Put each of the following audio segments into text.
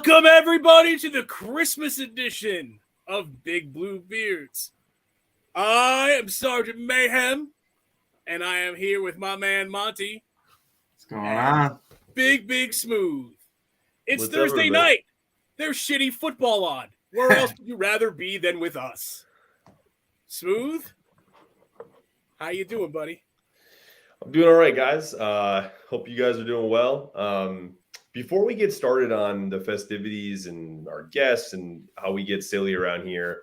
Welcome, everybody, to the Christmas edition of Big Blue Beards. I am Sergeant Mayhem, and I am here with my man Monty. What's going on? Big Smooth. It's What's Thursday up, night. There's shitty football on. Where else would you rather be than with us? Smooth? How you doing, buddy? I'm doing all right, guys. Hope you guys are doing well. Before we get started on the festivities and our guests and how we get silly around here,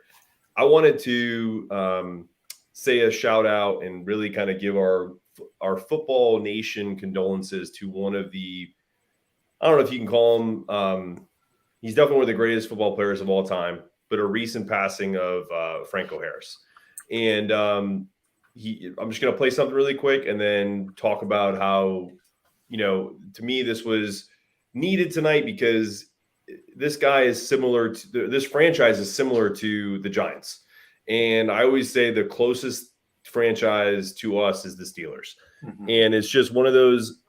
I wanted to say a shout out and really kind of give our football nation condolences to one of the, I don't know if you can call him, he's definitely one of the greatest football players of all time, but a recent passing of Franco Harris. And I'm just going to play something really quick and then talk about how, to me, this was needed tonight because this guy is similar to this franchise is similar to the Giants. And I always say the closest franchise to us is the Steelers. Mm-hmm. And it's just one of those,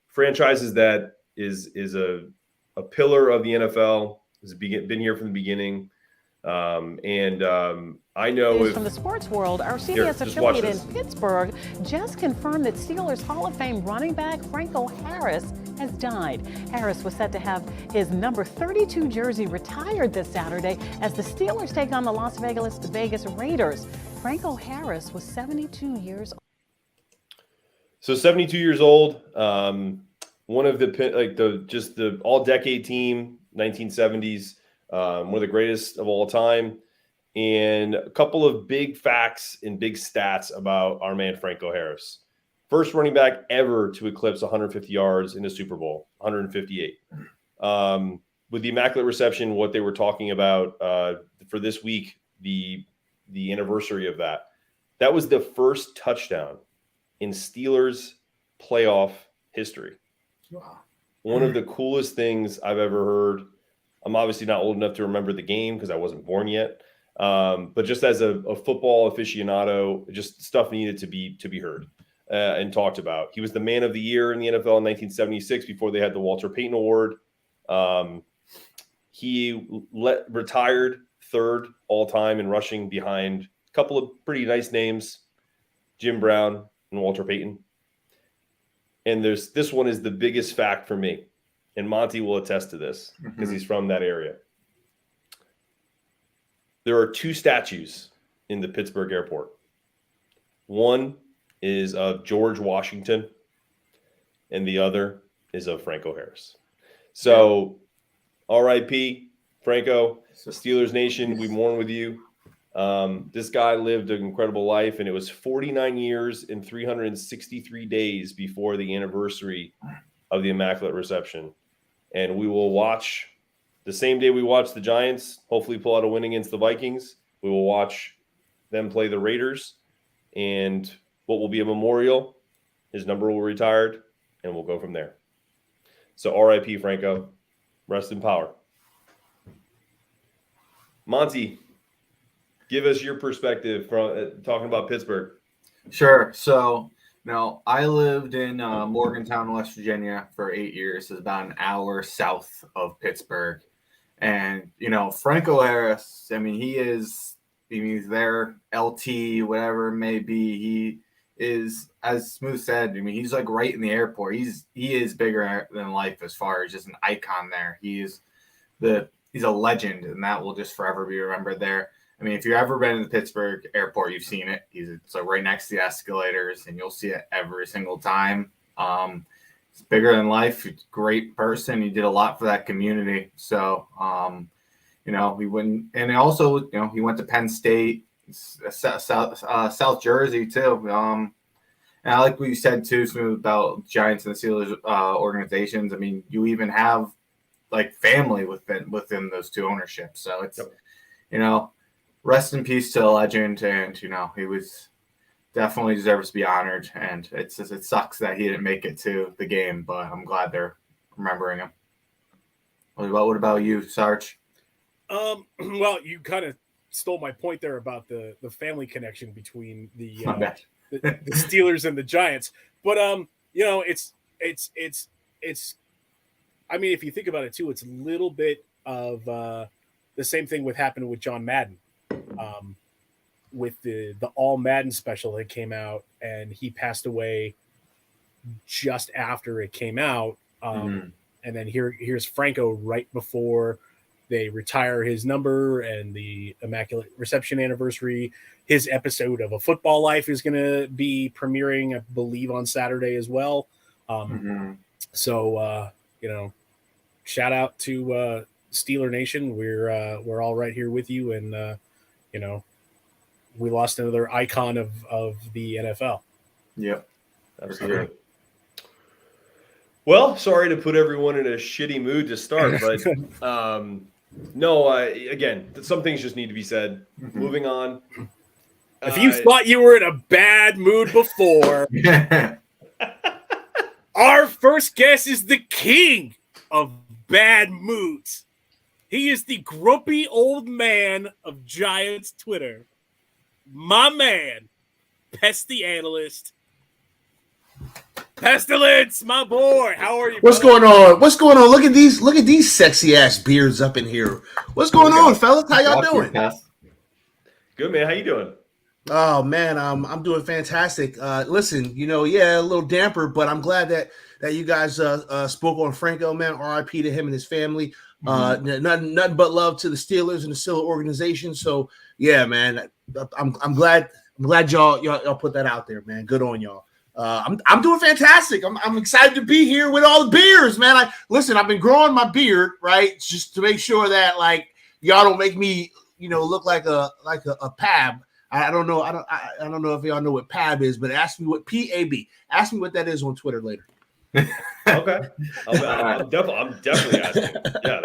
franchises that is a pillar of the NFL, has been here from the beginning. I know from the sports world, our CBS affiliate in Pittsburgh just confirmed that Steelers Hall of Fame running back Franco Harris has died. Harris was set to have his number 32 jersey retired this Saturday as the Steelers take on the Las Vegas Raiders. Franco Harris was 72 years old. So 72 years old, one of the all-decade team, 1970s, one of the greatest of all time. And a couple of big facts and big stats about our man Franco Harris. First running back ever to eclipse 150 yards in the Super Bowl, 158. With the Immaculate Reception, what they were talking about for this week, the anniversary of that was the first touchdown in Steelers playoff history. Wow. One of the coolest things I've ever heard. I'm obviously not old enough to remember the game because I wasn't born yet. But just as a football aficionado, just stuff needed to be heard and talked about. He was the man of the year in the NFL in 1976 before they had the Walter Payton Award. He retired third all time in rushing behind a couple of pretty nice names, Jim Brown and Walter Payton. And this one is the biggest fact for me. And Monty will attest to this because he's from that area. There are two statues in the Pittsburgh airport. One is of George Washington, and the other is of Franco Harris. So, R.I.P. Franco, Steelers Nation, we mourn with you. This guy lived an incredible life, and it was 49 years and 363 days before the anniversary of the Immaculate Reception. And we will watch the same day we watch the Giants, hopefully pull out a win against the Vikings. We will watch them play the Raiders, and what will be a memorial, his number will be retired, and we'll go from there. So R.I.P. Franco, rest in power. Monty, give us your perspective from talking about Pittsburgh. Sure. So, I lived in Morgantown, West Virginia for 8 years. It's about an hour south of Pittsburgh. And, Franco Harris, he's their LT, whatever it may be. He is, as Smooth said, he's like right in the airport. He is bigger than life as far as just an icon there. He's a legend, and that will just forever be remembered there. If you've ever been to the Pittsburgh airport, you've seen it. It's like right next to the escalators, and you'll see it every single time. It's bigger than life. He's a great person. He did a lot for that community. So, he wouldn't, and also, he went to Penn State, South Jersey too. And I like what you said too, Smooth, about Giants and the Steelers organizations. You even have like family within those two ownerships. So it's, rest in peace to a legend, and he was definitely deserves to be honored. And it sucks that he didn't make it to the game, but I'm glad they're remembering him. What about you, Sarge? Well, you kind of stole my point there about the family connection between the Steelers and the Giants, but it's I mean, if you think about it too, it's a little bit of the same thing with happened with John Madden, with the All Madden special that came out, and he passed away just after it came out. And then here's Franco right before they retire his number and the Immaculate Reception anniversary. His episode of A Football Life is going to be premiering, I believe, on Saturday as well. So, shout out to Steeler Nation. We're all right here with you, and we lost another icon of the NFL. Yep, absolutely. Well, sorry to put everyone in a shitty mood to start, but again, some things just need to be said. Moving on. If you thought you were in a bad mood before, our first guest is the king of bad moods. He is the grumpy old man of Giants Twitter. My man, Pest the Analyst. Pestilence, my boy. How are you? What's going on? What's going on? Look at these sexy ass beards up in here. What's going on, fellas? How y'all doing? Good, man. How you doing? Oh man, I'm doing fantastic. Listen, a little damper, but I'm glad that you guys spoke on Franco, man. R.I.P. to him and his family. Nothing but love to the Steelers and the Steelers organization. So yeah, man, I'm glad y'all put that out there, man. Good on y'all. I'm doing fantastic. I'm excited to be here with all the beers, man. I've been growing my beard, right, just to make sure that like y'all don't make me, look like a pab. I don't know. I don't know if y'all know what pab is, but ask me what PAB. Ask me what that is on Twitter later. Okay, I'm definitely asking. Yeah,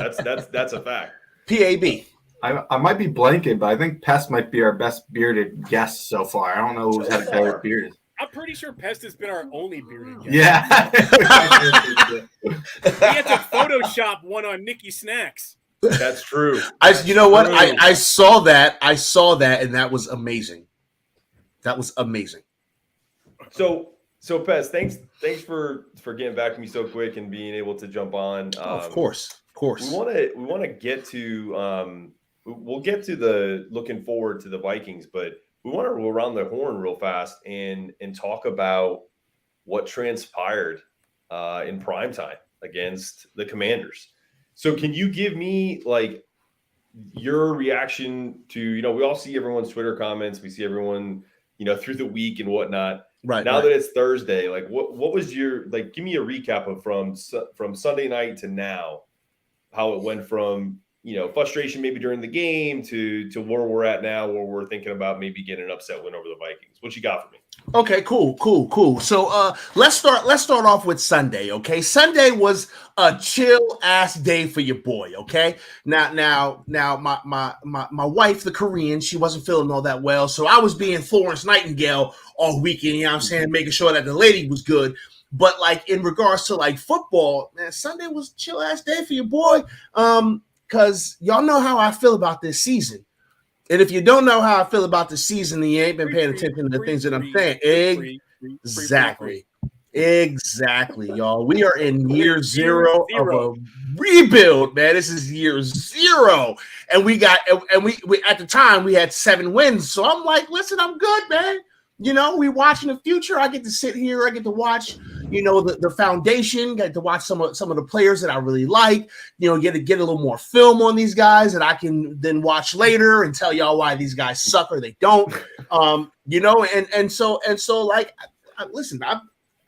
that's a fact. PAB. I might be blanking, but I think Pest might be our best bearded guest so far. I don't know who's had a better beard. I'm pretty sure Pest has been our only bearded guest. Yeah. We had to Photoshop one on Nicky Snacks. That's true. I saw that, and that was amazing. That was amazing. So Pest, thanks for getting back to me so quick and being able to jump on. Of course. We want to get to we'll get to the looking forward to the Vikings, but we want to roll around the horn real fast and talk about what transpired in primetime against the Commanders. So can you give me like your reaction to, we all see everyone's Twitter comments. We see everyone, through the week and whatnot. Right. Now that it's Thursday, like what was your, like, give me a recap of from Sunday night to now, how it went from, frustration maybe during the game to where we're at now, where we're thinking about maybe getting an upset win over the Vikings. What you got for me? Okay, cool. So let's start off with Sunday. Okay, Sunday was a chill ass day for your boy. Okay, now my wife, the Korean, she wasn't feeling all that well, so I was being Florence Nightingale all weekend. You know what I'm saying, making sure that the lady was good. But like in regards to like football, man, Sunday was a chill ass day for your boy. Because y'all know how I feel about this season. And if you don't know how I feel about the season, then you ain't been paying attention to the things that I'm saying. Exactly, y'all. We are in year zero of a rebuild, man. This is year zero. And we at the time we had 7 wins. So I'm like, listen, I'm good, man. We watching the future. I get to sit here. I get to watch, the foundation. Get to watch some of the players that I really like. Get a little more film on these guys that I can then watch later and tell y'all why these guys suck or they don't. And so like, listen,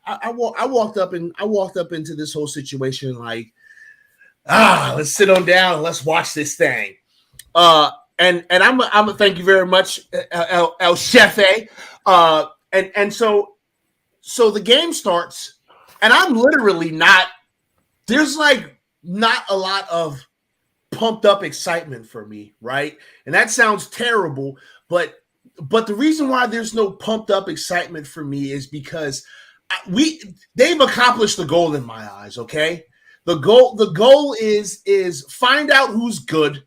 I walked up into this whole situation like, let's sit on down and let's watch this thing. And I'm a thank you very much, El Chefe. And so the game starts, and I'm literally there's like not a lot of pumped up excitement for me, right? And that sounds terrible, but the reason why there's no pumped up excitement for me is because they've accomplished the goal in my eyes. Okay, the goal is find out who's good,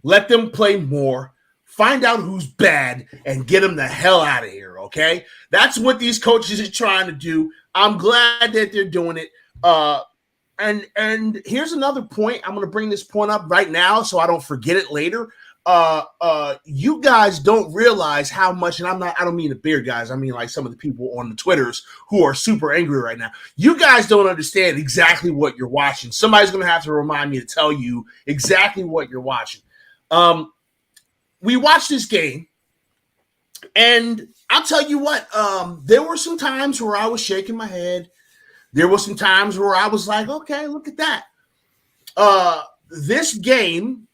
let them play more, find out who's bad, and get them the hell out of here, okay? That's what these coaches are trying to do. I'm glad that they're doing it. And here's another point. I'm going to bring this point up right now so I don't forget it later. You guys don't realize how much, and I don't mean the beer guys. I mean like some of the people on the Twitters who are super angry right now. You guys don't understand exactly what you're watching. Somebody's going to have to remind me to tell you exactly what you're watching. We watched this game, and I'll tell you what, there were some times where I was shaking my head. There were some times where I was like, okay, look at that. This game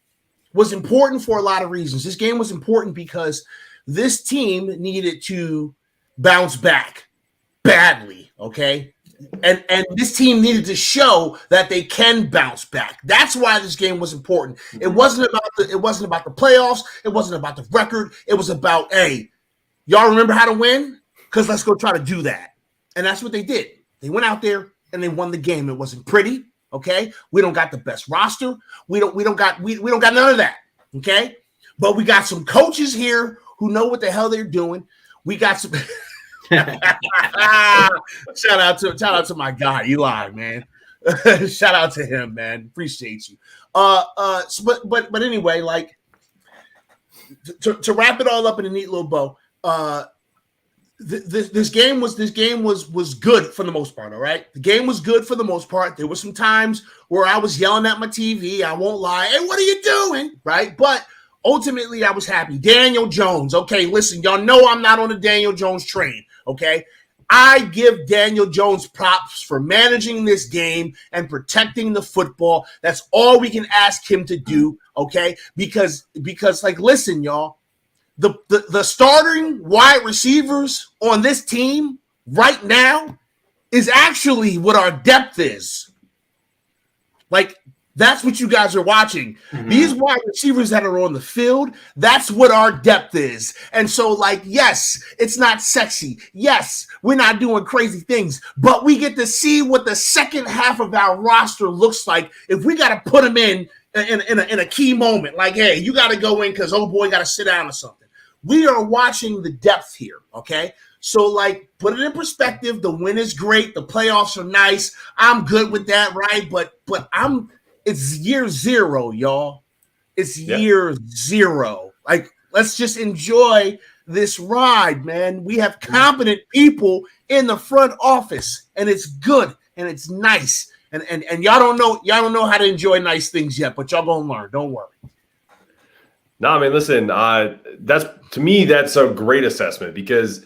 was important for a lot of reasons. This game was important because this team needed to bounce back badly, okay? And this team needed to show that they can bounce back. That's why this game was important. It wasn't about the playoffs. It wasn't about the record. It was about, hey, y'all remember how to win? Because let's go try to do that. And that's what they did. They went out there and they won the game. It wasn't pretty. Okay, we don't got the best roster. We don't got none of that. Okay, but we got some coaches here who know what the hell they're doing. We got some. shout out to my guy Eli, man. Shout out to him, man. Appreciate you. But anyway, like to wrap it all up in a neat little bow. This game was good for the most part. All right, the game was good for the most part. There were some times where I was yelling at my TV. I won't lie. Hey, what are you doing? Right, but ultimately I was happy. Daniel Jones. Okay, listen, y'all know I'm not on the Daniel Jones train. Okay, I give Daniel Jones props for managing this game and protecting the football. That's all we can ask him to do. Okay, because like, listen, y'all. The starting wide receivers on this team right now is actually what our depth is. Like, that's what you guys are watching. Mm-hmm. These wide receivers that are on the field, that's what our depth is. And so, like, yes, it's not sexy. Yes, we're not doing crazy things, but we get to see what the second half of our roster looks like if we got to put them in a key moment. Like, hey, you got to go in because old boy got to sit down or something. We are watching the depth here, okay? So, like, put it in perspective. The win is great. The playoffs are nice. I'm good with that, right? But it's year zero, y'all. It's year zero. Like, let's just enjoy this ride, man. We have competent people in the front office, and it's good and it's nice. And y'all don't know how to enjoy nice things yet, but y'all gonna learn. Don't worry. No, I mean, listen, that's, to me, that's a great assessment because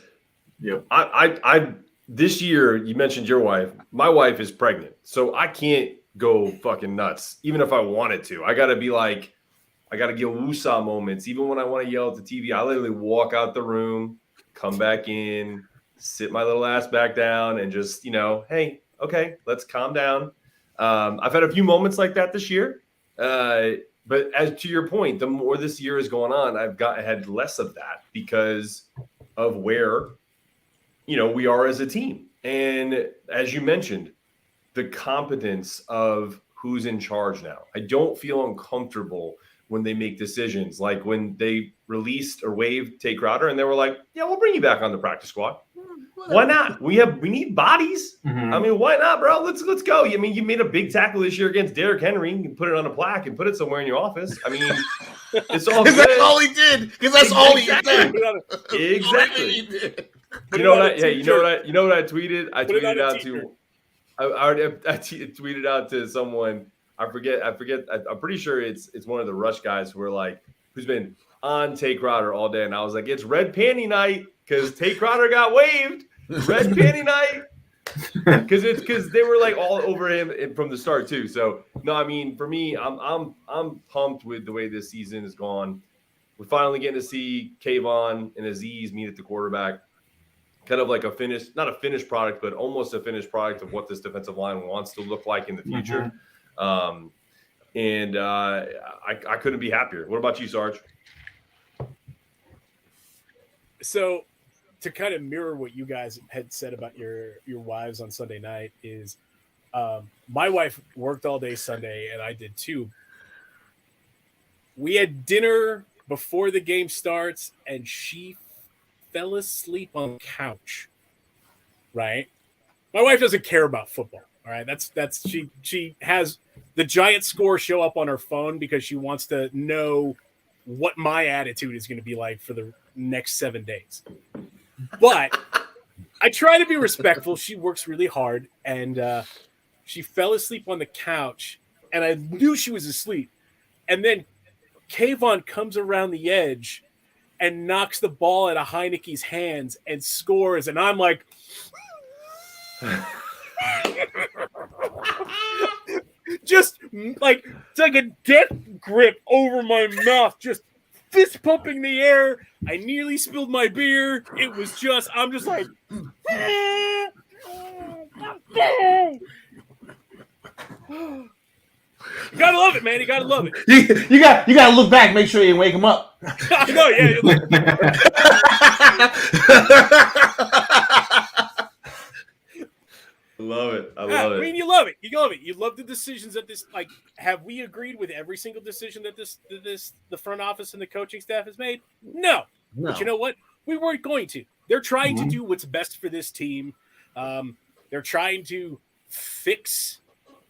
I this year, you mentioned your wife. My wife is pregnant, so I can't go fucking nuts, even if I wanted to. I got to be like, I got to give woosah moments. Even when I want to yell at the TV, I literally walk out the room, come back in, sit my little ass back down, and just, hey, okay, let's calm down. I've had a few moments like that this year. But as to your point, the more this year is going on, I had less of that because of where, we are as a team. And as you mentioned, the competence of who's in charge now. I don't feel uncomfortable when they make decisions. Like when they released or waived Tay Crowder and they were like, yeah, we'll bring you back on the practice squad. Why not? We need bodies. Mm-hmm. I mean, why not, bro? Let's go. I mean, you made a big tackle this year against Derrick Henry. You can put it on a plaque and put it somewhere in your office. I mean, it's all good. That's all he did. Because that's all he did. Exactly. You know what I tweeted? I tweeted out to. I tweeted out to someone. I forget. I'm pretty sure it's one of the Rush guys who's been on Tay Crowder all day, and I was like, it's red panty night because Tay Crowder got waived. Red panty night because they were like all over him from the start too. So no, I mean, for me, I'm pumped with the way this season has gone. We're finally getting to see Kayvon and Azeez meet at the quarterback. Kind of like not a finished product, but almost a finished product of what this defensive line wants to look like in the future. Mm-hmm. I couldn't be happier. What about you, Sarge? So to kind of mirror what you guys had said about your wives on Sunday night is my wife worked all day Sunday and I did too. We had dinner before the game starts and she fell asleep on the couch, right? My wife doesn't care about football, All right, that's she has the giant score show up on her phone because she wants to know what my attitude is going to be like for the next 7 days. But I try to be respectful. She works really hard, and she fell asleep on the couch, and I knew she was asleep. And then Kayvon comes around the edge and knocks the ball out of Heineke's hands and scores, and I'm like, just like it's like a death grip over my mouth, just fist pumping the air. I nearly spilled my beer. It was just, I'm just like, you gotta love it, man. You gotta love it. You gotta look back, make sure you wake him up. I know, yeah. Love it. I love it. I mean, you love it. You love it. You love the decisions that this. Like, have we agreed with every single decision that the front office and the coaching staff has made? No. But you know what? We weren't going to. They're trying to do what's best for this team. They're trying to fix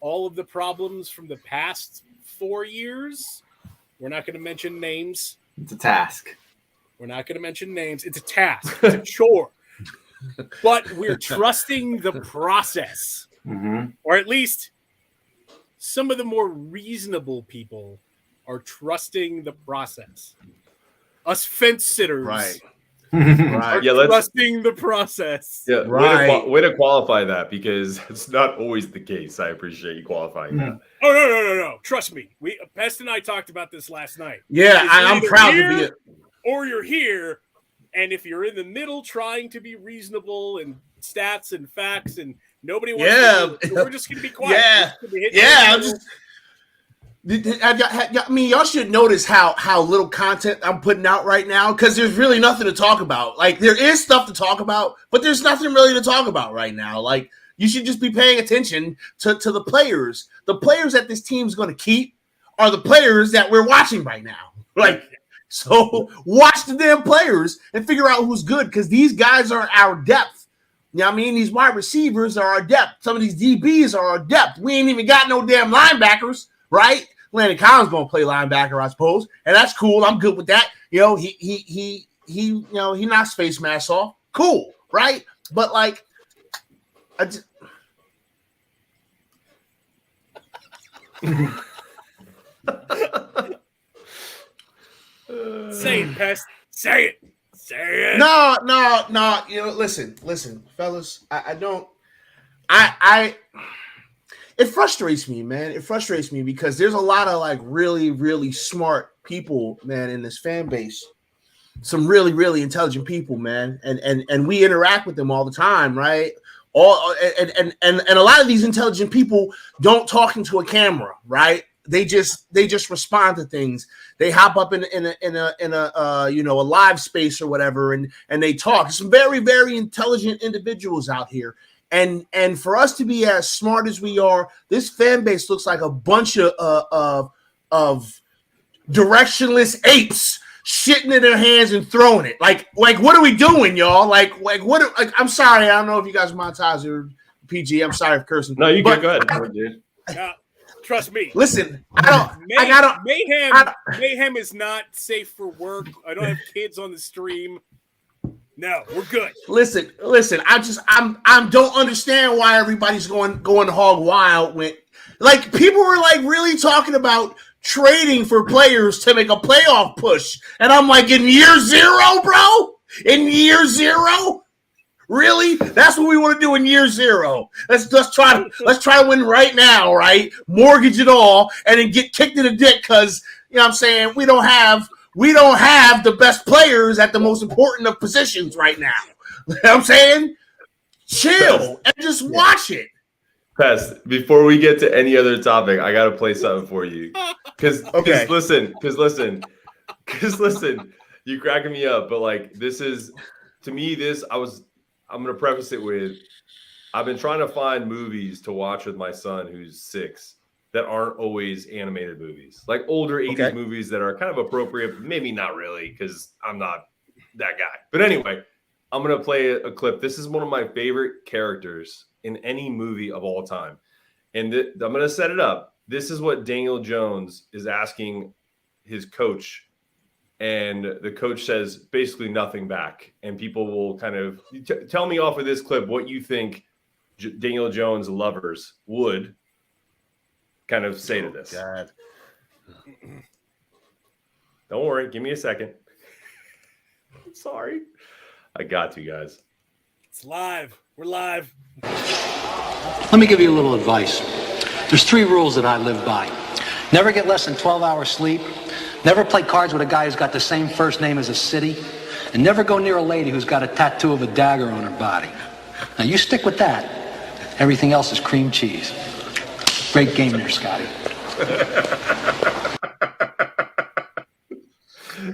all of the problems from the past 4 years. We're not going to mention names. It's a task. We're not going to mention names. It's a task. It's a chore. But we're trusting the process. Or at least some of the more reasonable people are trusting the process. Us fence sitters are trusting the process. Yeah, way to qualify that, because it's not always the case. I appreciate you qualifying that. Oh, no. Trust me. Pest and I talked about this last night. Yeah, I'm proud to be it. Or you're here, and if you're in the middle trying to be reasonable and stats and facts and nobody wants to, we're just going to be quiet. I mean, y'all should notice how little content I'm putting out right now, because there's really nothing to talk about. Like, there is stuff to talk about, but there's nothing really to talk about right now. Like, you should just be paying attention to the players. The players that this team's going to keep are the players that we're watching right now. Like, so watch the damn players and figure out who's good, because these guys are our depth. You know what I mean? These wide receivers are our depth. Some of these DBs are our depth. We ain't even got no damn linebackers, right? Landon Collins gonna play linebacker, I suppose, and that's cool. I'm good with that. You know, he knocks face masks off. Cool, right? But like, Say it, Pest. Say it. Say it. No. You know, listen, fellas. It frustrates me, man. It frustrates me because there's a lot of like really, really smart people, man, in this fan base. Some really, really intelligent people, man, and we interact with them all the time, right? And a lot of these intelligent people don't talk into a camera, right? They just respond to things. They hop up in a live space or whatever, and they talk. Some very, very intelligent individuals out here. And for us to be as smart as we are, this fan base looks like a bunch of directionless apes shitting in their hands and throwing it. Like what are we doing, y'all? Like I'm sorry, I don't know if you guys monetize or PG. I'm sorry for cursing. No, you can go ahead, dude. Trust me. Listen, Mayhem is not safe for work. I don't have kids on the stream. No, we're good. Listen. I don't understand why everybody's going hog wild when, like, people were like really talking about trading for players to make a playoff push, and I'm like, in year zero, bro. In year zero, really? That's what we want to do in year zero. Let's try to win right now, right? Mortgage it all, and then get kicked in the dick because, you know what I'm saying, we don't have the best players at the most important of positions right now. You know what I'm saying? Chill and just watch it. Pest, before we get to any other topic, I gotta play something for you. Cause listen, you cracking me up, but like, this is, to me, I'm gonna preface it with, I've been trying to find movies to watch with my son who's 6 that aren't always animated movies, like older 80s movies that are kind of appropriate, but maybe not really, because I'm not that guy. But anyway, I'm going to play a clip. This is one of my favorite characters in any movie of all time. And I'm going to set it up. This is what Daniel Jones is asking his coach. And the coach says basically nothing back. And people will kind of tell me off of this clip what you think Daniel Jones lovers would kind of say to this. God. Don't worry. Give me a second. Sorry. I got you guys. It's live. We're live. Let me give you a little advice. There's 3 rules that I live by. Never get less than 12 hours sleep. Never play cards with a guy who's got the same first name as a city. And never go near a lady who's got a tattoo of a dagger on her body. Now you stick with that. Everything else is cream cheese. Great game there, Scotty.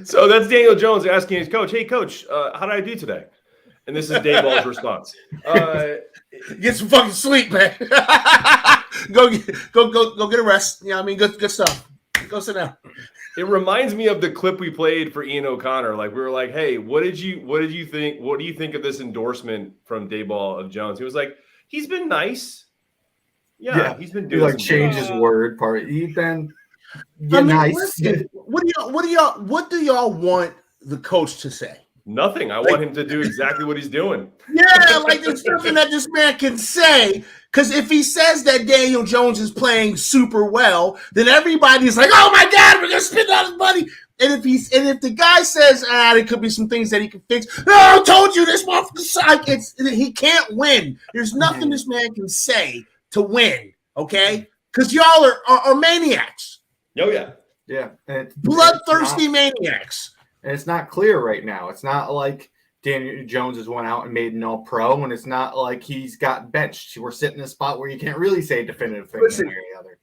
So that's Daniel Jones asking his coach, "Hey, coach, how did I do today?" And this is Dayball's response. Get some fucking sleep, man. go get a rest. You know what I mean? Good stuff. Go sit down. It reminds me of the clip we played for Ian O'Connor. Like we were like, "Hey, what did you think? What do you think of this endorsement from Dayball of Jones?" He was like, "He's been nice. Yeah, he's been doing." He change his word part. He's been nice. Listen, what do y'all want the coach to say? Nothing. I want him to do exactly what he's doing. Yeah, like there's nothing that this man can say. Because if he says that Daniel Jones is playing super well, then everybody's like, "Oh my God, we're gonna spend all this money." And if the guy says, there could be some things that he can fix. "No, I told you this motherfucker." He can't win. There's nothing this man can say to win. Okay, because y'all are maniacs. Oh yeah, yeah, bloodthirsty maniacs. And it's not clear right now. It's not like Daniel Jones has went out and made an all-pro, and it's not like he's got benched. We're sitting in a spot where you can't really say a definitive thing one way or the other.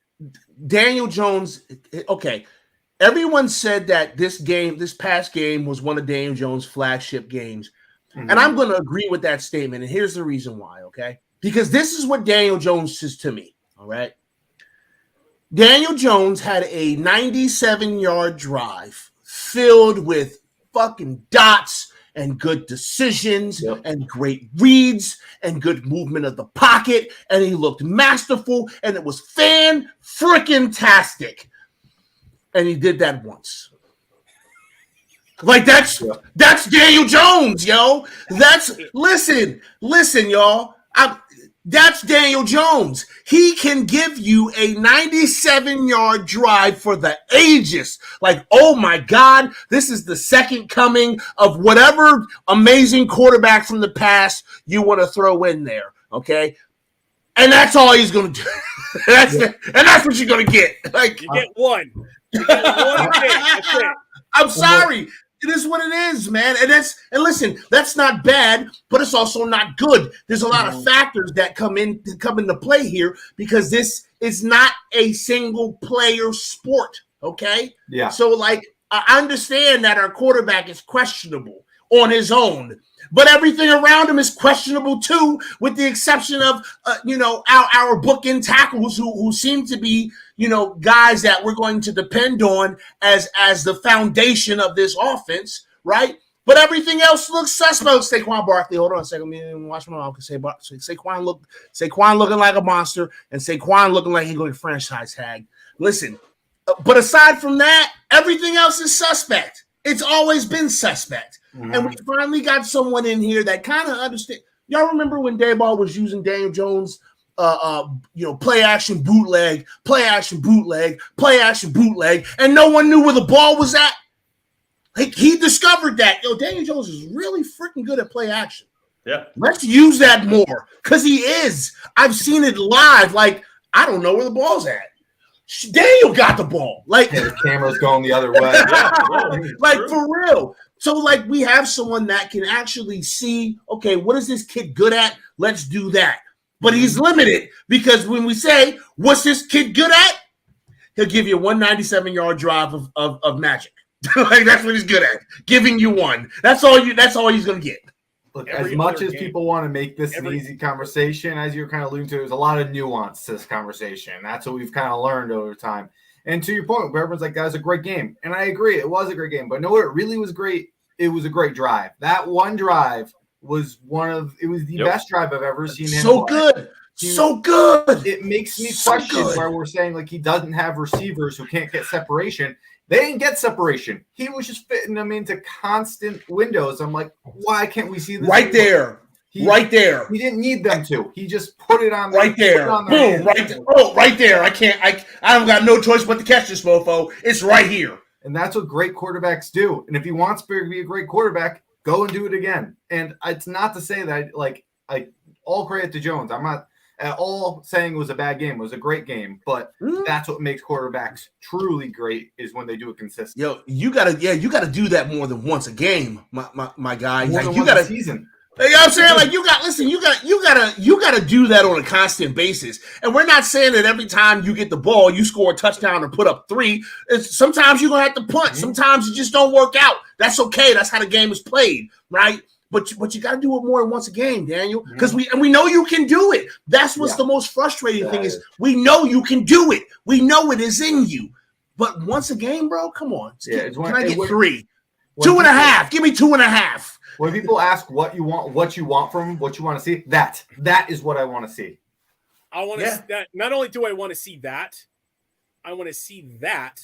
Daniel Jones, okay. Everyone said that this past game was one of Daniel Jones' flagship games. Mm-hmm. And I'm going to agree with that statement. And here's the reason why, okay? Because this is what Daniel Jones says to me, all right? Daniel Jones had a 97-yard drive filled with fucking dots and good decisions and great reads and good movement of the pocket. And he looked masterful and it was fan-frickin-tastic. And he did that once. Like that's Daniel Jones, yo. Listen, y'all. That's Daniel Jones. He can give you a 97-yard drive for the ages. Like, oh my God, this is the second coming of whatever amazing quarterback from the past you want to throw in there. Okay. And that's all he's going to do. And that's what you're going to get. Like, you get one. You get one thing. That's it. I'm sorry. It is what it is, man. And listen, that's not bad, but it's also not good. There's a lot of factors that come into play here because this is not a single player sport. Okay. Yeah. So like, I understand that our quarterback is questionable on his own, but everything around him is questionable too, with the exception of, our bookend tackles who seem to be, guys that we're going to depend on as the foundation of this offense, right? But everything else looks suspect. Saquon Barkley, hold on a second. Let me watch my mouth. Saquon looking like a monster, and Saquon looking like he's going to franchise tag. Listen, but aside from that, everything else is suspect. It's always been suspect. Mm-hmm. And we finally got someone in here that kind of understands. Y'all remember when Dayball was using Daniel Jones' play action bootleg, and no one knew where the ball was at? Like, he discovered that. Daniel Jones is really freaking good at play action. Yeah. Let's use that more because he is. I've seen it live. Like, I don't know where the ball's at. Daniel got the ball. Like, the camera's going the other way. Like, for real. So, like, we have someone that can actually see, okay, what is this kid good at? Let's do that. But he's limited because when we say, what's this kid good at? He'll give you a 197-yard drive of magic. Like, that's what he's good at. Giving you one. That's all he's going to get. Look, as much as people want to make this an easy conversation, as you're kind of alluding to, there's a lot of nuance to this conversation. That's what we've kind of learned over time. And to your point, where everyone's like, that was a great game. And I agree, it was a great game. But no, it really was great. It was a great drive. That one drive was the best drive I've ever seen him. So good. So good. It makes me So question good. where we're saying like he doesn't have receivers who can't get separation. They didn't get separation. He was just fitting them into constant windows. I'm like, why can't we see this? Right there. Right there. He didn't need them to. He just put it on Right there. Boom. Right there. Oh, right there. I don't got no choice but to catch this mofo. It's right here. And that's what great quarterbacks do. And if he wants to be a great quarterback, go and do it again. And it's not to say that I all credit to Jones. I'm not at all saying it was a bad game. It was a great game, but that's what makes quarterbacks truly great is when they do it consistently. Yo, you gotta do that more than once a game, my guy. More Like, than you once gotta a season. You know what I'm saying? Like, you gotta do that on a constant basis. And we're not saying that every time you get the ball, you score a touchdown or put up 3. Sometimes you're gonna have to punt. Sometimes it just don't work out. That's okay. That's how the game is played, right? But you gotta do it more than once a game, Daniel. Because we know you can do it. That's what's the most frustrating thing is we know you can do it. We know it is in you. But once a game, bro, come on. Can I get 3? 2.5. Give me 2.5. When people ask what you want from him, what you want to see, that is what I want to see. I want to that. Not only do I want to see that, I want to see that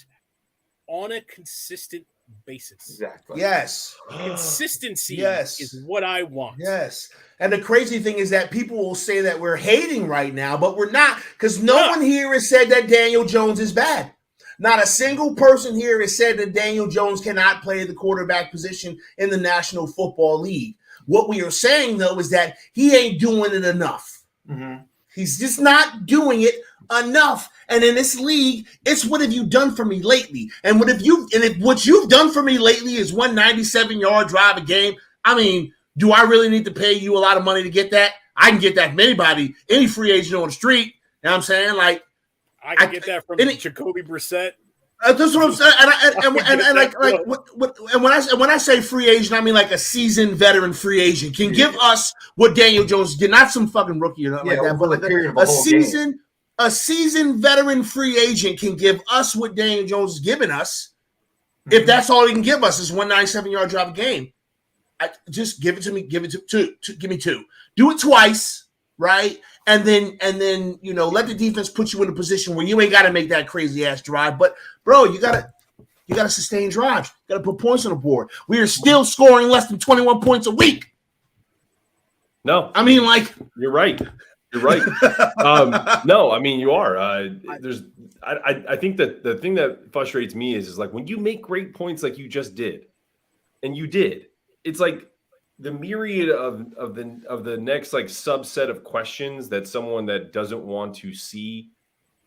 on a consistent basis. Exactly. Yes. Consistency is what I want. Yes. And the crazy thing is that people will say that we're hating right now, but we're not, because no one here has said that Daniel Jones is bad. Not a single person here has said that Daniel Jones cannot play the quarterback position in the National Football League. What we are saying, though, is that he ain't doing it enough. Mm-hmm. He's just not doing it enough. And in this league, it's what have you done for me lately? And if what you've done for me lately is 197-yard drive a game, I mean, do I really need to pay you a lot of money to get that? I can get that from anybody, any free agent on the street. You know what I'm saying? Like, I can get that from Jacoby Brissett. That's what I'm saying. And when I say free agent, I mean like a seasoned veteran free agent can give us what Daniel Jones did, not some fucking rookie or nothing like that, but like a seasoned veteran free agent can give us what Daniel Jones is giving us. If that's all he can give us is 197-yard drive a game, just give it to me. Give me 2. Do it twice. Right, and then let the defense put you in a position where you ain't got to make that crazy ass drive. But bro, you gotta sustain drives. You gotta put points on the board. We are still scoring less than 21 points a week. No, I mean, like, you're right. You're right. No, I mean you are. I think that the thing that frustrates me is like when you make great points like you just did, and you did. It's like the myriad of the next like subset of questions that someone that doesn't want to see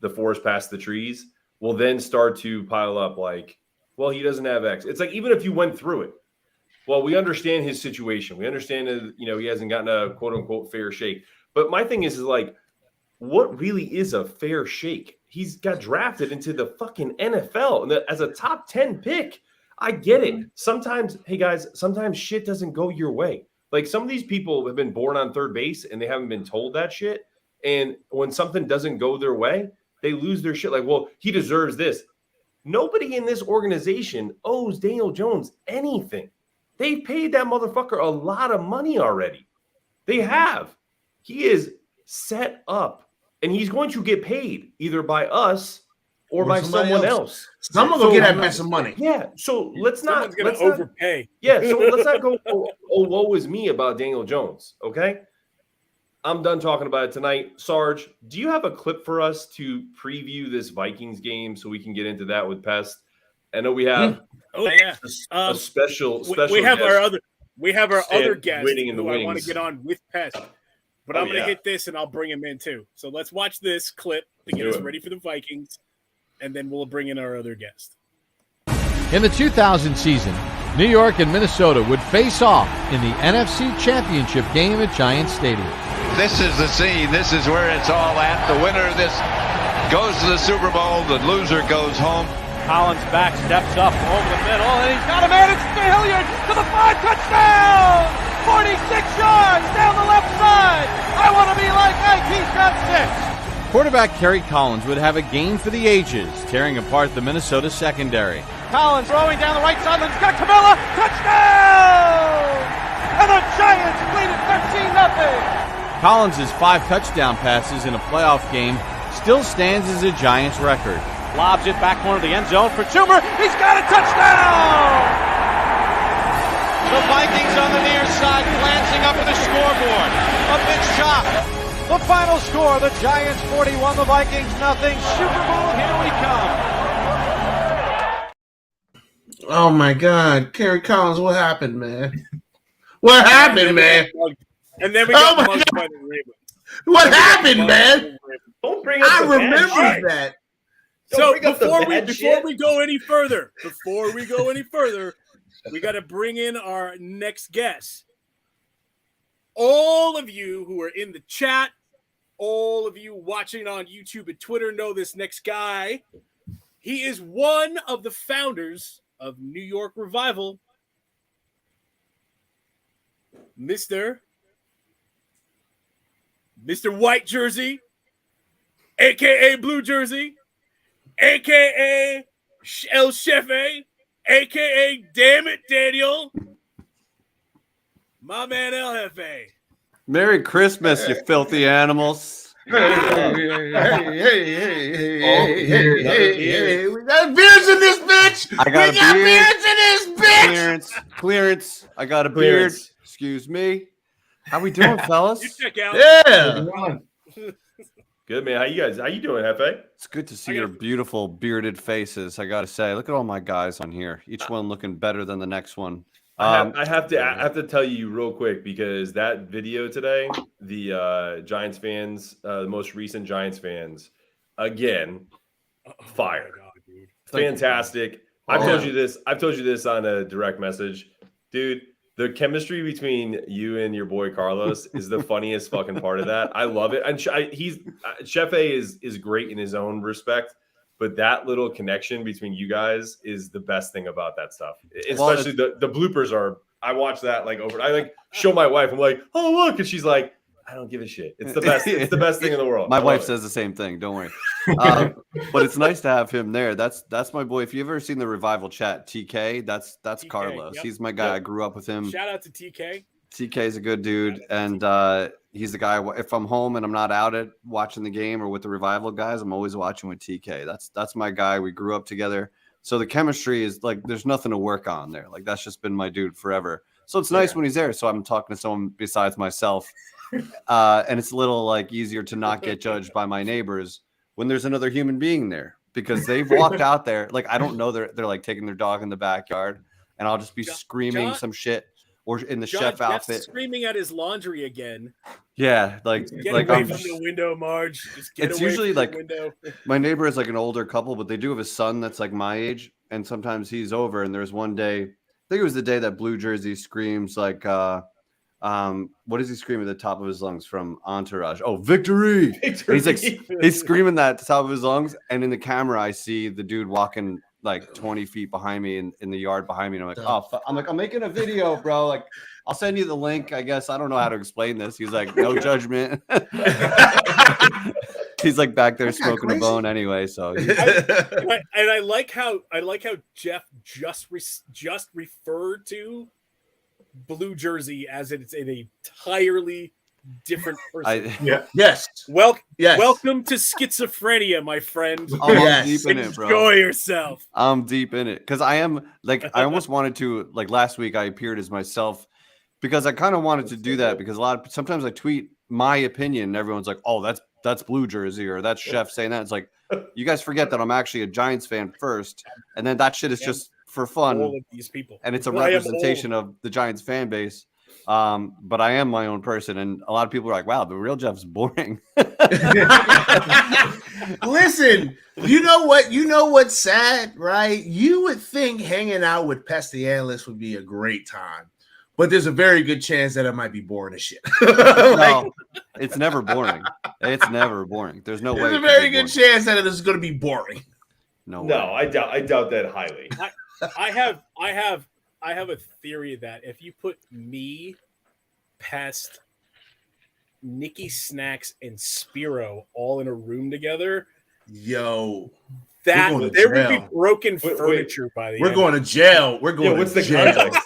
the forest past the trees will then start to pile up like, well, he doesn't have X. It's like, even if you went through it, well, we understand his situation. We understand that, he hasn't gotten a quote unquote fair shake. But my thing is like, what really is a fair shake? He's got drafted into the fucking NFL as a top 10 pick. I get it. Sometimes, hey guys, sometimes shit doesn't go your way. Like some of these people have been born on third base and they haven't been told that shit. And when something doesn't go their way, they lose their shit. Like, well, he deserves this. Nobody in this organization owes Daniel Jones anything. They've paid that motherfucker a lot of money already. They have. He is set up and he's going to get paid either by us or by someone else. Someone will get that mess of money. Yeah. So let's not overpay. Yeah. So let's not go, oh, woe is me about Daniel Jones. Okay. I'm done talking about it tonight. Sarge, do you have a clip for us to preview this Vikings game so we can get into that with Pest? I know we have a special. We have our other guest who I want to get on with Pest. But I'm going to hit this and I'll bring him in too. So let's watch this clip to get us ready for the Vikings. And then we'll bring in our other guest. In the 2000 season, New York and Minnesota would face off in the NFC Championship game at Giants Stadium. This is the scene. This is where it's all at. The winner of this goes to the Super Bowl. The loser goes home. Collins back, steps up over the middle, and he's got a man. It's Hilliard to the 5, touchdown! 46 yards down the left side. I want to be like Ike. He's got 6. Quarterback Kerry Collins would have a game for the ages, tearing apart the Minnesota secondary. Collins throwing down the right sideline. He's got Camilla. Touchdown! and the Giants lead it 13-0. Collins' 5 touchdown passes in a playoff game still stands as a Giants record. Lobs it back corner of the end zone for Toomer. He's got a touchdown! The Vikings on the near side, glancing up at the scoreboard. A big shot. The final score, the Giants 41, the Vikings nothing. Super Bowl, here we come. Oh my God, Kerry Collins, what happened, man? What happened, man? And then we got mugged by the Ravens. What happened, man? Don't bring up I the bad remember shit. that. So bring up the before bad we shit. go any further, we got to bring in our next guest. All of you who are in the chat, all of you watching on YouTube and Twitter know this next guy. He is one of the founders of New York Revival, Mr. White Jersey, a.k.a. Blue Jersey, a.k.a. El Chefe, a.k.a. Damn It Daniel, my man El Jefe. Merry Christmas, you filthy animals. Hey. We got beers in this bitch. I got we got beers in this bitch. Clearance. I got a beard. Excuse me. How we doing, fellas? You check out. Yeah. Good, man. How you doing, Hefe? It's good to see your beautiful bearded faces. I gotta say, look at all my guys on here. Each one looking better than the next one. I have to tell you real quick because that video today, the Giants fans, the most recent Giants fans, again, fire, fantastic. I've told you this. I've told you this on a direct message, dude. The chemistry between you and your boy Carlos is the funniest fucking part of that. I love it, and Chefe is great in his own respect. But that little connection between you guys is the best thing about that stuff. Especially the bloopers are. I watch that like over. I like show my wife. I'm like, oh look, and she's like, I don't give a shit. It's the best. It's the best thing in the world. My wife says the same thing. Don't worry. But it's nice to have him there. That's my boy. If you've ever seen the Revival chat, TK, that's TK, Carlos. Yep. He's my guy. I grew up with him. Shout out to TK. TK is a good dude, and he's the guy. If I'm home and I'm not out at watching the game or with the Revival guys, I'm always watching with TK. That's my guy. We grew up together, so the chemistry is like there's nothing to work on there. Like that's just been my dude forever. So it's nice when he's there. So I'm talking to someone besides myself, and it's a little like easier to not get judged by my neighbors when there's another human being there because they've walked out there. Like I don't know they're like taking their dog in the backyard, and I'll just be screaming some shit. Or in the chef outfit, screaming at his laundry again. Yeah, like get away from the window, Marge. Just get it's away usually from like the window. My neighbor is like an older couple, but they do have a son that's like my age, and sometimes he's over. And there's one day, I think it was the day that Blue Jersey screams like, what does he scream at the top of his lungs from Entourage? Oh, victory! Victory! He's like he's screaming that at the top of his lungs, and in the camera, I see the dude walking like 20 feet behind me in the yard behind me. And I'm like, I'm making a video, bro. Like, I'll send you the link. I guess I don't know how to explain this. He's like, no judgment. He's like back there smoking a bone anyway. So, I like how Jeff just referred to Blue Jersey as it's an entirely different person. Yes. Welcome to schizophrenia, my friend. I'm deep in it, bro. Enjoy yourself. I'm deep in it because I am like I almost wanted to like last week I appeared as myself because I kind of wanted to do that because sometimes I tweet my opinion and everyone's like, oh, that's Blue Jersey or that's Chef saying that. It's like you guys forget that I'm actually a Giants fan first, and then that shit is just for fun. All of these people, and it's a representation of the Giants fan base. But I am my own person, and a lot of people are like, wow, the real Jeff's boring. Listen, you know what's sad, right? You would think hanging out with Pesty Analyst would be a great time, but there's a very good chance that it might be boring as shit. No, it's never boring. It's never boring. There's no way. There's a very good chance that it is going to be boring. No, I doubt that highly. I have a theory that if you put me, Pest, Nikki Snacks, and Spiro all in a room together, there would be broken furniture by the end. We're going to jail. We're going what's to the jail. context?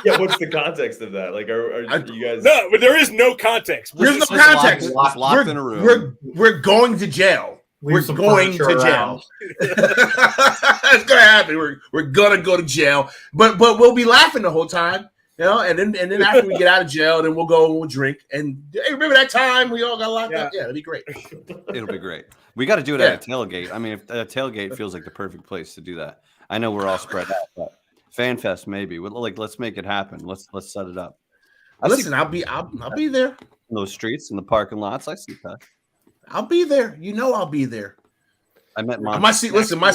Yeah, what's the context of that? Like, are you guys? No, but there is no context. There's no Just context. locked in a room. We're going to jail. We're some going to furniture jail. It's gonna happen. We're gonna go to jail. But we'll be laughing the whole time, you know. And then after we get out of jail, then we'll go and we'll drink. And hey, remember that time we all got locked up? Yeah, it'll be great. It'll be great. We got to do it at a tailgate. I mean, if a tailgate feels like the perfect place to do that. I know we're all spread out, but Fan Fest maybe. Let's make it happen. Let's set it up. Listen, I'll be there. In those streets and the parking lots. I see that. I'll be there. You know I'll be there. I met my seat. Listen, my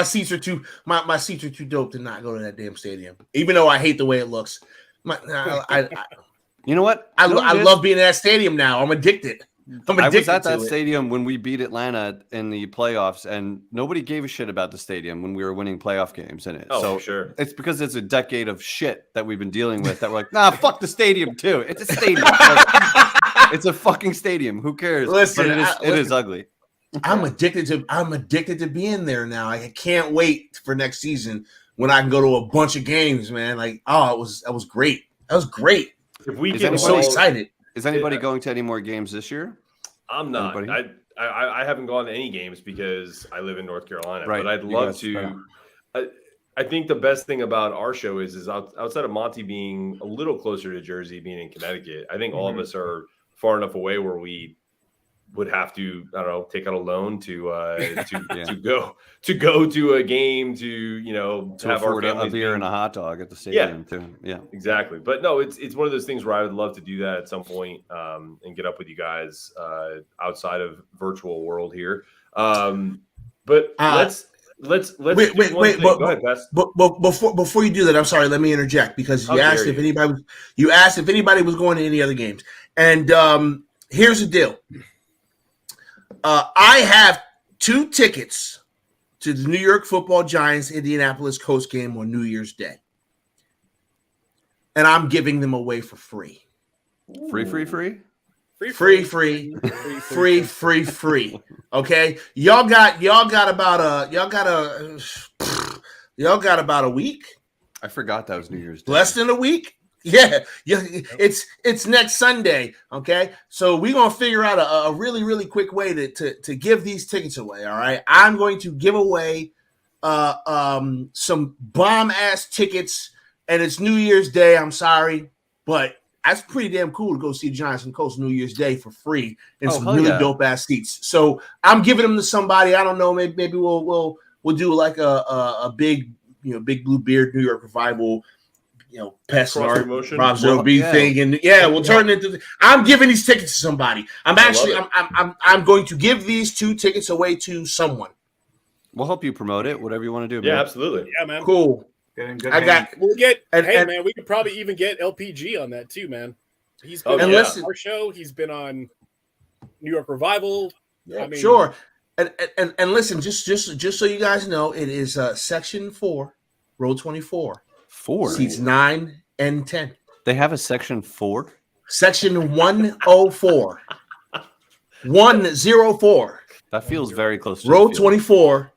seats are too my seats are too dope to not go to that damn stadium. Even though I hate the way it looks. You know what? I love being in that stadium now. I'm addicted. I was at that stadium when we beat Atlanta in the playoffs, and nobody gave a shit about the stadium when we were winning playoff games in it. Oh, so for sure. It's because it's a decade of shit that we've been dealing with that we're like, nah, fuck the stadium too. It's a stadium. It's a fucking stadium. Who cares? Listen, but it is ugly. I'm addicted to being there now. I can't wait for next season when I can go to a bunch of games, man. Like, that was great. That was great. If we I'm so excited. Is anybody going to any more games this year? I'm not. I haven't gone to any games because I live in North Carolina. Right. But I'd love to. I think the best thing about our show is outside of Monty being a little closer to Jersey, being in Connecticut, I think all of us are far enough away where we would have to, I don't know, take out a loan to go to a game, to have afford our a beer and a hot dog at the stadium too. Yeah, exactly. But no, it's one of those things where I would love to do that at some point and get up with you guys outside of virtual world here. But let's wait. Go ahead, Pest. But before you do that, I'm sorry. Let me interject because you asked if anybody was going to any other games, and here's the deal. I have 2 tickets to the New York Football Giants Indianapolis Colts game on New Year's Day, and I'm giving them away for free. Free. Free. Okay, y'all got about a week. I forgot that was New Year's Day. Less than a week. Yeah. It's next Sunday. Okay, so we're gonna figure out a really, really quick way to give these tickets away. All right, I'm going to give away some bomb ass tickets, and it's New Year's Day. I'm sorry, but that's pretty damn cool to go see Giants and Colts New Year's Day for free and some really dope ass seats. So I'm giving them to somebody. I don't know. Maybe we'll do like a big Big Blue Beard New York Revival. Pest and Art, Rob Zombie thing, and we'll turn it into. I'm giving these tickets to somebody. I'm going to give these 2 tickets away to someone. We'll help you promote it. Whatever you want to do. Yeah, man. absolutely. Yeah, man. Cool. We'll get. Man, we could probably even get LPG on that too, man. He's been on our show. He's been on New York Revival. Yeah, sure. And listen, just so you guys know, it is Section 4, Row 24. 4 seats 9 and 10. They have a Section 4? Section 104. 104. That feels very close to Row 24,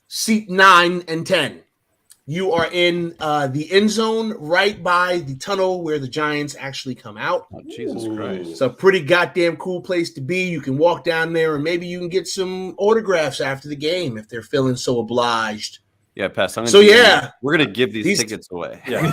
seat 9 and 10. You are in the end zone right by the tunnel where the Giants actually come out. Oh, Jesus Christ. It's a pretty goddamn cool place to be. You can walk down there and maybe you can get some autographs after the game if they're feeling so obliged. Yeah, Pest. We're gonna give these tickets away. Yeah.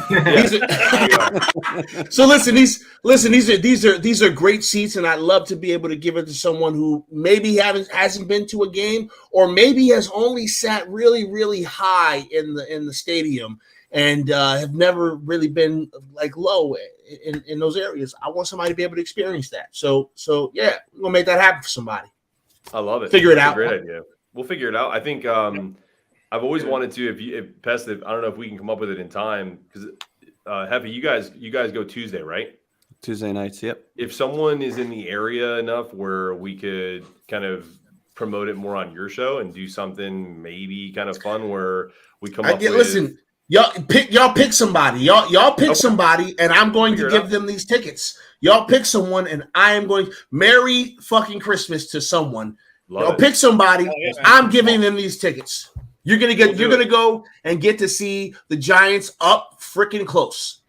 So listen, these are great seats, and I'd love to be able to give it to someone who maybe hasn't been to a game, or maybe has only sat really, really high in the stadium and have never really been like low in those areas. I want somebody to be able to experience that. So yeah, we're gonna make that happen for somebody. I love it. Figure it out. Great idea. We'll figure it out. I think. I've always wanted to. If Pest, I don't know if we can come up with it in time because Hefe, you guys go Tuesday, right? Tuesday nights, yep. If someone is in the area enough where we could kind of promote it more on your show and do something maybe kind of fun where we come up with. Listen, y'all pick somebody. Y'all pick somebody, and I'm going to give them these tickets. Y'all pick someone, and I am going. Merry fucking Christmas to someone. Y'all pick somebody. I'm giving them these tickets. You're gonna go and get to see the Giants up freaking close.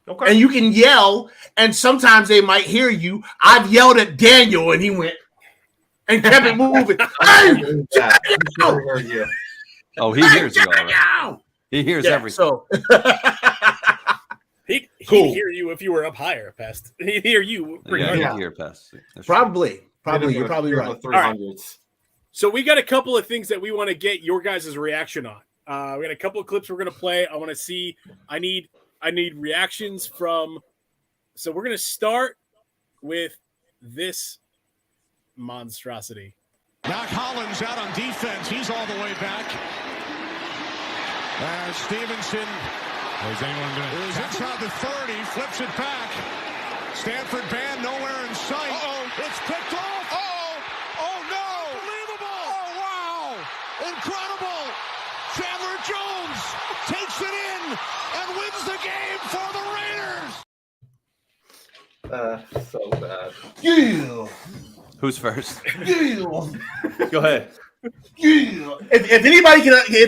Okay. And you can yell, and sometimes they might hear you. I've yelled at Daniel, and he went and kept it moving. Hey, Yeah. Oh, he hears you all right. He hears everything. So He'd Cool. hear you if you were up higher, Pest. He'd hear you. Yeah, hear Pest. That's probably you're probably right. 300s. So we got a couple of things that we want to get your guys' reaction on. We got a couple of clips we're going to play. I want to see. I need reactions from. So we're going to start with this monstrosity. Now Collins out on defense. He's all the way back. Stevenson is inside the 30. Flips it back. Stanford band nowhere in sight. It's picked off. Oh no! Unbelievable! Oh wow! Incredible! Chandler Jones takes it in and wins the game for the Raiders. So bad. Yeah. Who's first? Yeah. Go ahead. Yeah. If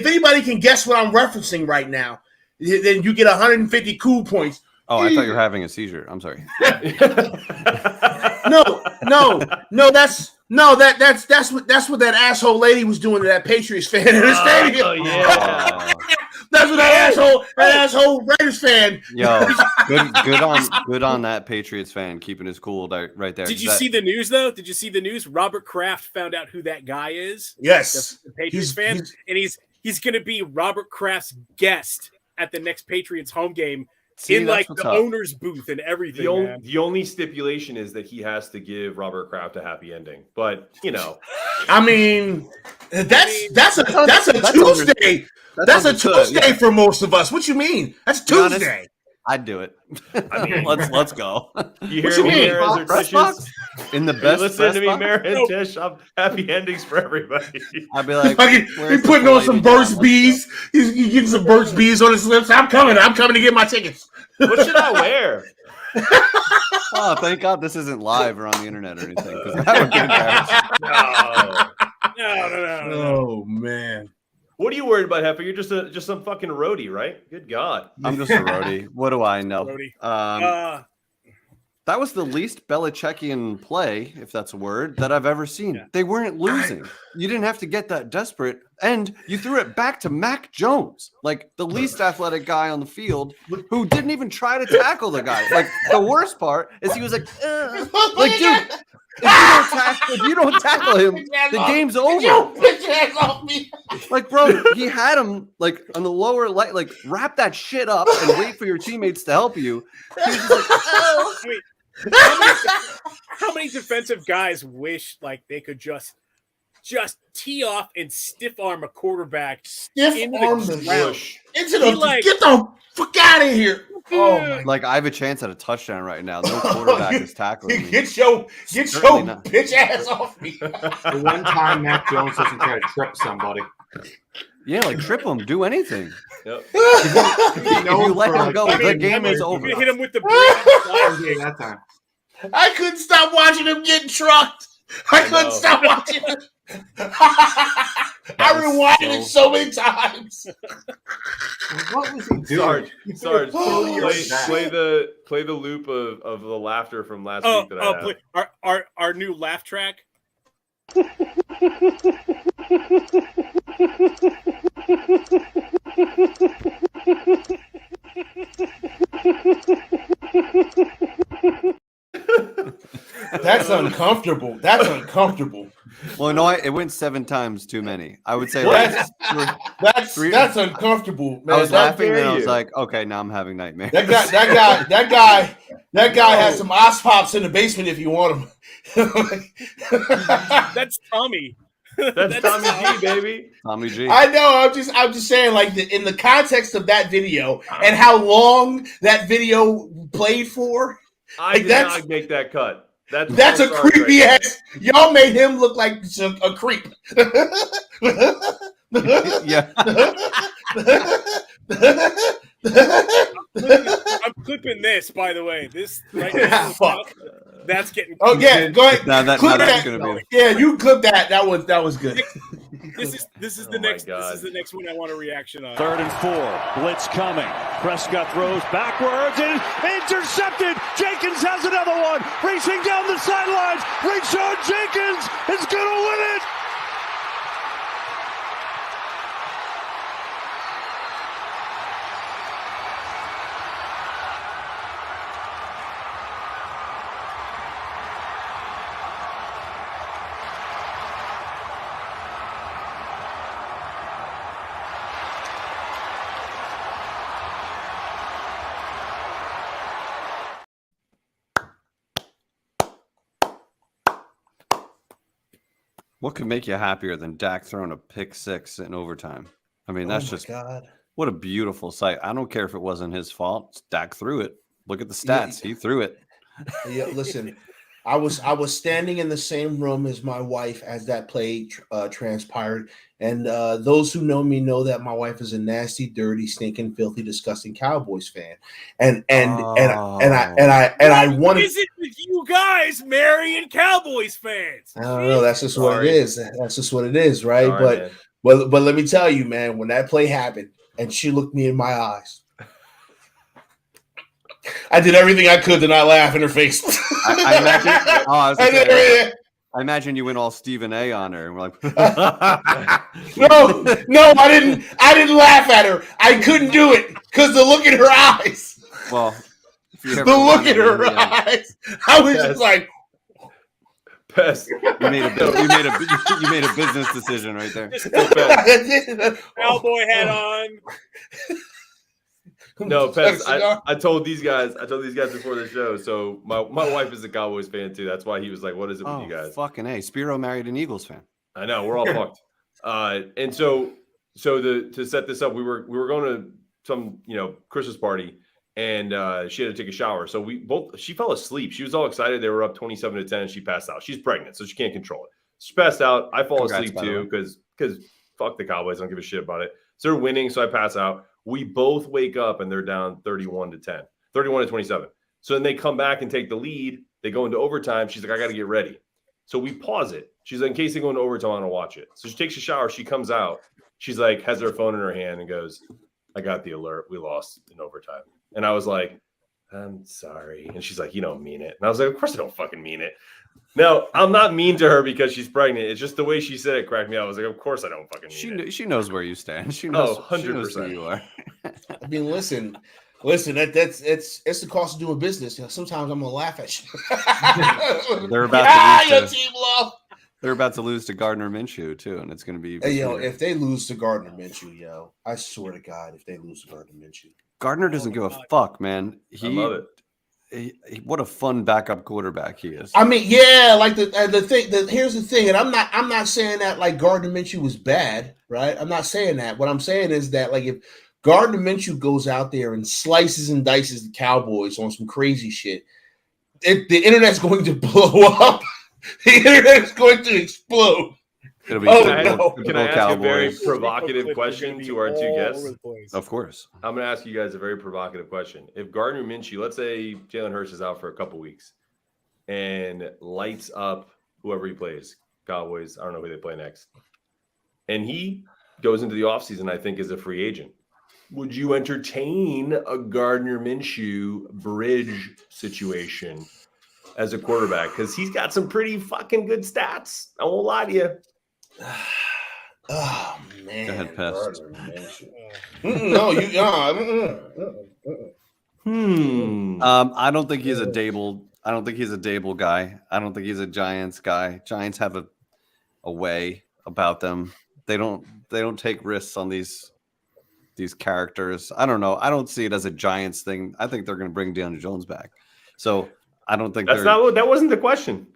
anybody can guess what I'm referencing right now, then you get 150 cool points. Oh, I thought you were having a seizure. I'm sorry. No, that's what that asshole lady was doing to that Patriots fan in the stadium. Oh yeah. That's what that asshole Raiders fan. Yo, good on that Patriots fan keeping his cool right there. Did you see the news though? Did you see the news? Robert Kraft found out who that guy is. Yes, the Patriots fan, and he's going to be Robert Kraft's guest at the next Patriots home game. See, in like the up. owner's booth and everything. The only stipulation is that he has to give Robert Kraft a happy ending. But I mean, that's a Tuesday. That's a Tuesday for most of us. What you mean? That's Tuesday. Honest, I'd do it. I mean, let's go. You hear me, Marin's or Tish's? In the best. Listen to me, Marin and Tish. I'm happy endings for everybody. I'd be like, he's putting on some Burt's Bees. He's getting some Burt's Bees on his lips. I'm coming to get my tickets. What should I wear? Oh, thank God this isn't live or on the internet or anything. Because that would be embarrassing. No. Oh man. What are you worried about, Heffa? You're just some fucking roadie, right? Good God. I'm just a roadie. What do I know? That was the least Belichickian play, if that's a word, that I've ever seen. Yeah. They weren't losing. You didn't have to get that desperate. And you threw it back to Mac Jones, like the least athletic guy on the field, who didn't even try to tackle the guy. Like, the worst part is he was like, dude, if you don't tackle him, the game's over. Like, bro, he had him like on the lower leg, like wrap that shit up and wait for your teammates to help you. He was just like, oh. How many defensive guys wish like they could just tee off and stiff arm a quarterback into the ground? Get the fuck out of here. Oh, like I have a chance at a touchdown right now. No quarterback is tackling me. Get your bitch ass off me. The one time Mac Jones doesn't try to trip somebody. Yeah, like trip him, do anything. Yep. If you let him go, the game is over. You hit him with the that time. I couldn't stop watching him get trucked. I couldn't stop watching him. I rewinded it so many times. What was he doing? Sarge, play the loop of the laughter from last week that I had. Our new laugh track. That's uncomfortable. That's uncomfortable. Well, no, it went 7 times too many. I would say that's uncomfortable, man. I was laughing and I was like, okay, now I'm having nightmares. That guy has some Ospops in the basement if you want them. That's Tommy. That's Tommy G, baby. Tommy G. I know. I'm just saying, like, in the context of that video and how long that video played for. I did not make that cut. That's a creepy ass. Y'all made him look like a creep. Yeah. I'm clipping this, by the way. This right now. Fuck. That's getting. Oh yeah, go ahead. Now that's gonna be. Yeah, you clip that. That was good. This is Oh the my next. This God. is the next one I want a reaction on. 3rd and 4. Blitz coming. Prescott throws backwards and intercepted. Jenkins has another one. Racing down the sidelines. Rayshon Jenkins is going to win it. What could make you happier than Dak throwing a pick six in overtime? I mean, that's just God. What a beautiful sight. I don't care if it wasn't his fault. Dak threw it. Look at the stats. He threw it. Yeah, listen, I was standing in the same room as my wife as that play transpired, and those who know me know that my wife is a nasty, dirty, stinking, filthy, disgusting Cowboys fan, and I What wanted. is it with you guys marrying Cowboys fans? I don't know. That's just what it is. That's just what it is, right? Sorry, but let me tell you, man, when that play happened and she looked me in my eyes, I did everything I could to not laugh in her face. I imagine. I imagine you went all Stephen A. on her, and we're like, no, I didn't laugh at her. I couldn't do it because the look in her eyes. Well, the look in her eyes. I was just like, Pest. You made a business decision right there. Cowboy hat on. No, Pest, I told these guys before the show. So my wife is a Cowboys fan too. That's why he was like, "What is it with you guys?" Fucking A. Spiro married an Eagles fan. I know, we're all fucked. And so to set this up, we were going to some Christmas party, and she had to take a shower. So she fell asleep. She was all excited. They were up 27-10. She passed out. She's pregnant, so she can't control it. She passed out. I fall asleep too because fuck the Cowboys. I don't give a shit about it. So they're winning, so I pass out. We both wake up and they're down 31-10, 31-27. So then they come back and take the lead. They go into overtime. She's like, I got to get ready. So we pause it. She's like, in case they go into overtime, I want to watch it. So she takes a shower. She comes out. She's like, has her phone in her hand and goes, I got the alert. We lost in overtime. And I was like, I'm sorry. And she's like, you don't mean it. And I was like, of course I don't fucking mean it. No, I'm not mean to her because she's pregnant. It's just the way she said it cracked me out. I was like, of course I don't fucking mean it. She knows where you stand. She knows, 100%. She knows who you are. I mean, listen. It's the cost of doing business. Sometimes I'm gonna laugh at you. They're about your team lost. They're about to lose to Gardner Minshew too, and it's going to be. Hey, if they lose to Gardner Minshew, I swear to God, if they lose to Gardner Minshew, Gardner doesn't give a fuck, man. I love it. What a fun backup quarterback he is. I mean, yeah, like the thing. Here's the thing, and I'm not saying that like Gardner Minshew was bad, right? I'm not saying that. What I'm saying is that like if Gardner Minshew goes out there and slices and dices the Cowboys on some crazy shit, the internet's going to blow up. The internet is going to explode. It'll be Can I ask a very provocative question to our two guests? Of course. I'm going to ask you guys a very provocative question. If Gardner Minshew, let's say Jalen Hurts is out for a couple weeks and lights up whoever he plays, Cowboys, I don't know who they play next, and he goes into the offseason, I think, as a free agent, would you entertain a Gardner Minshew bridge situation as a quarterback? Because he's got some pretty fucking good stats. I won't lie to you. Oh man! Go ahead, Pest. I don't think he's a Dable. I don't think he's a Dable guy. I don't think he's a Giants guy. Giants have a way about them. They don't take risks on these characters. I don't know. I don't see it as a Giants thing. I think they're going to bring Daniel Jones back. So I don't think that wasn't the question.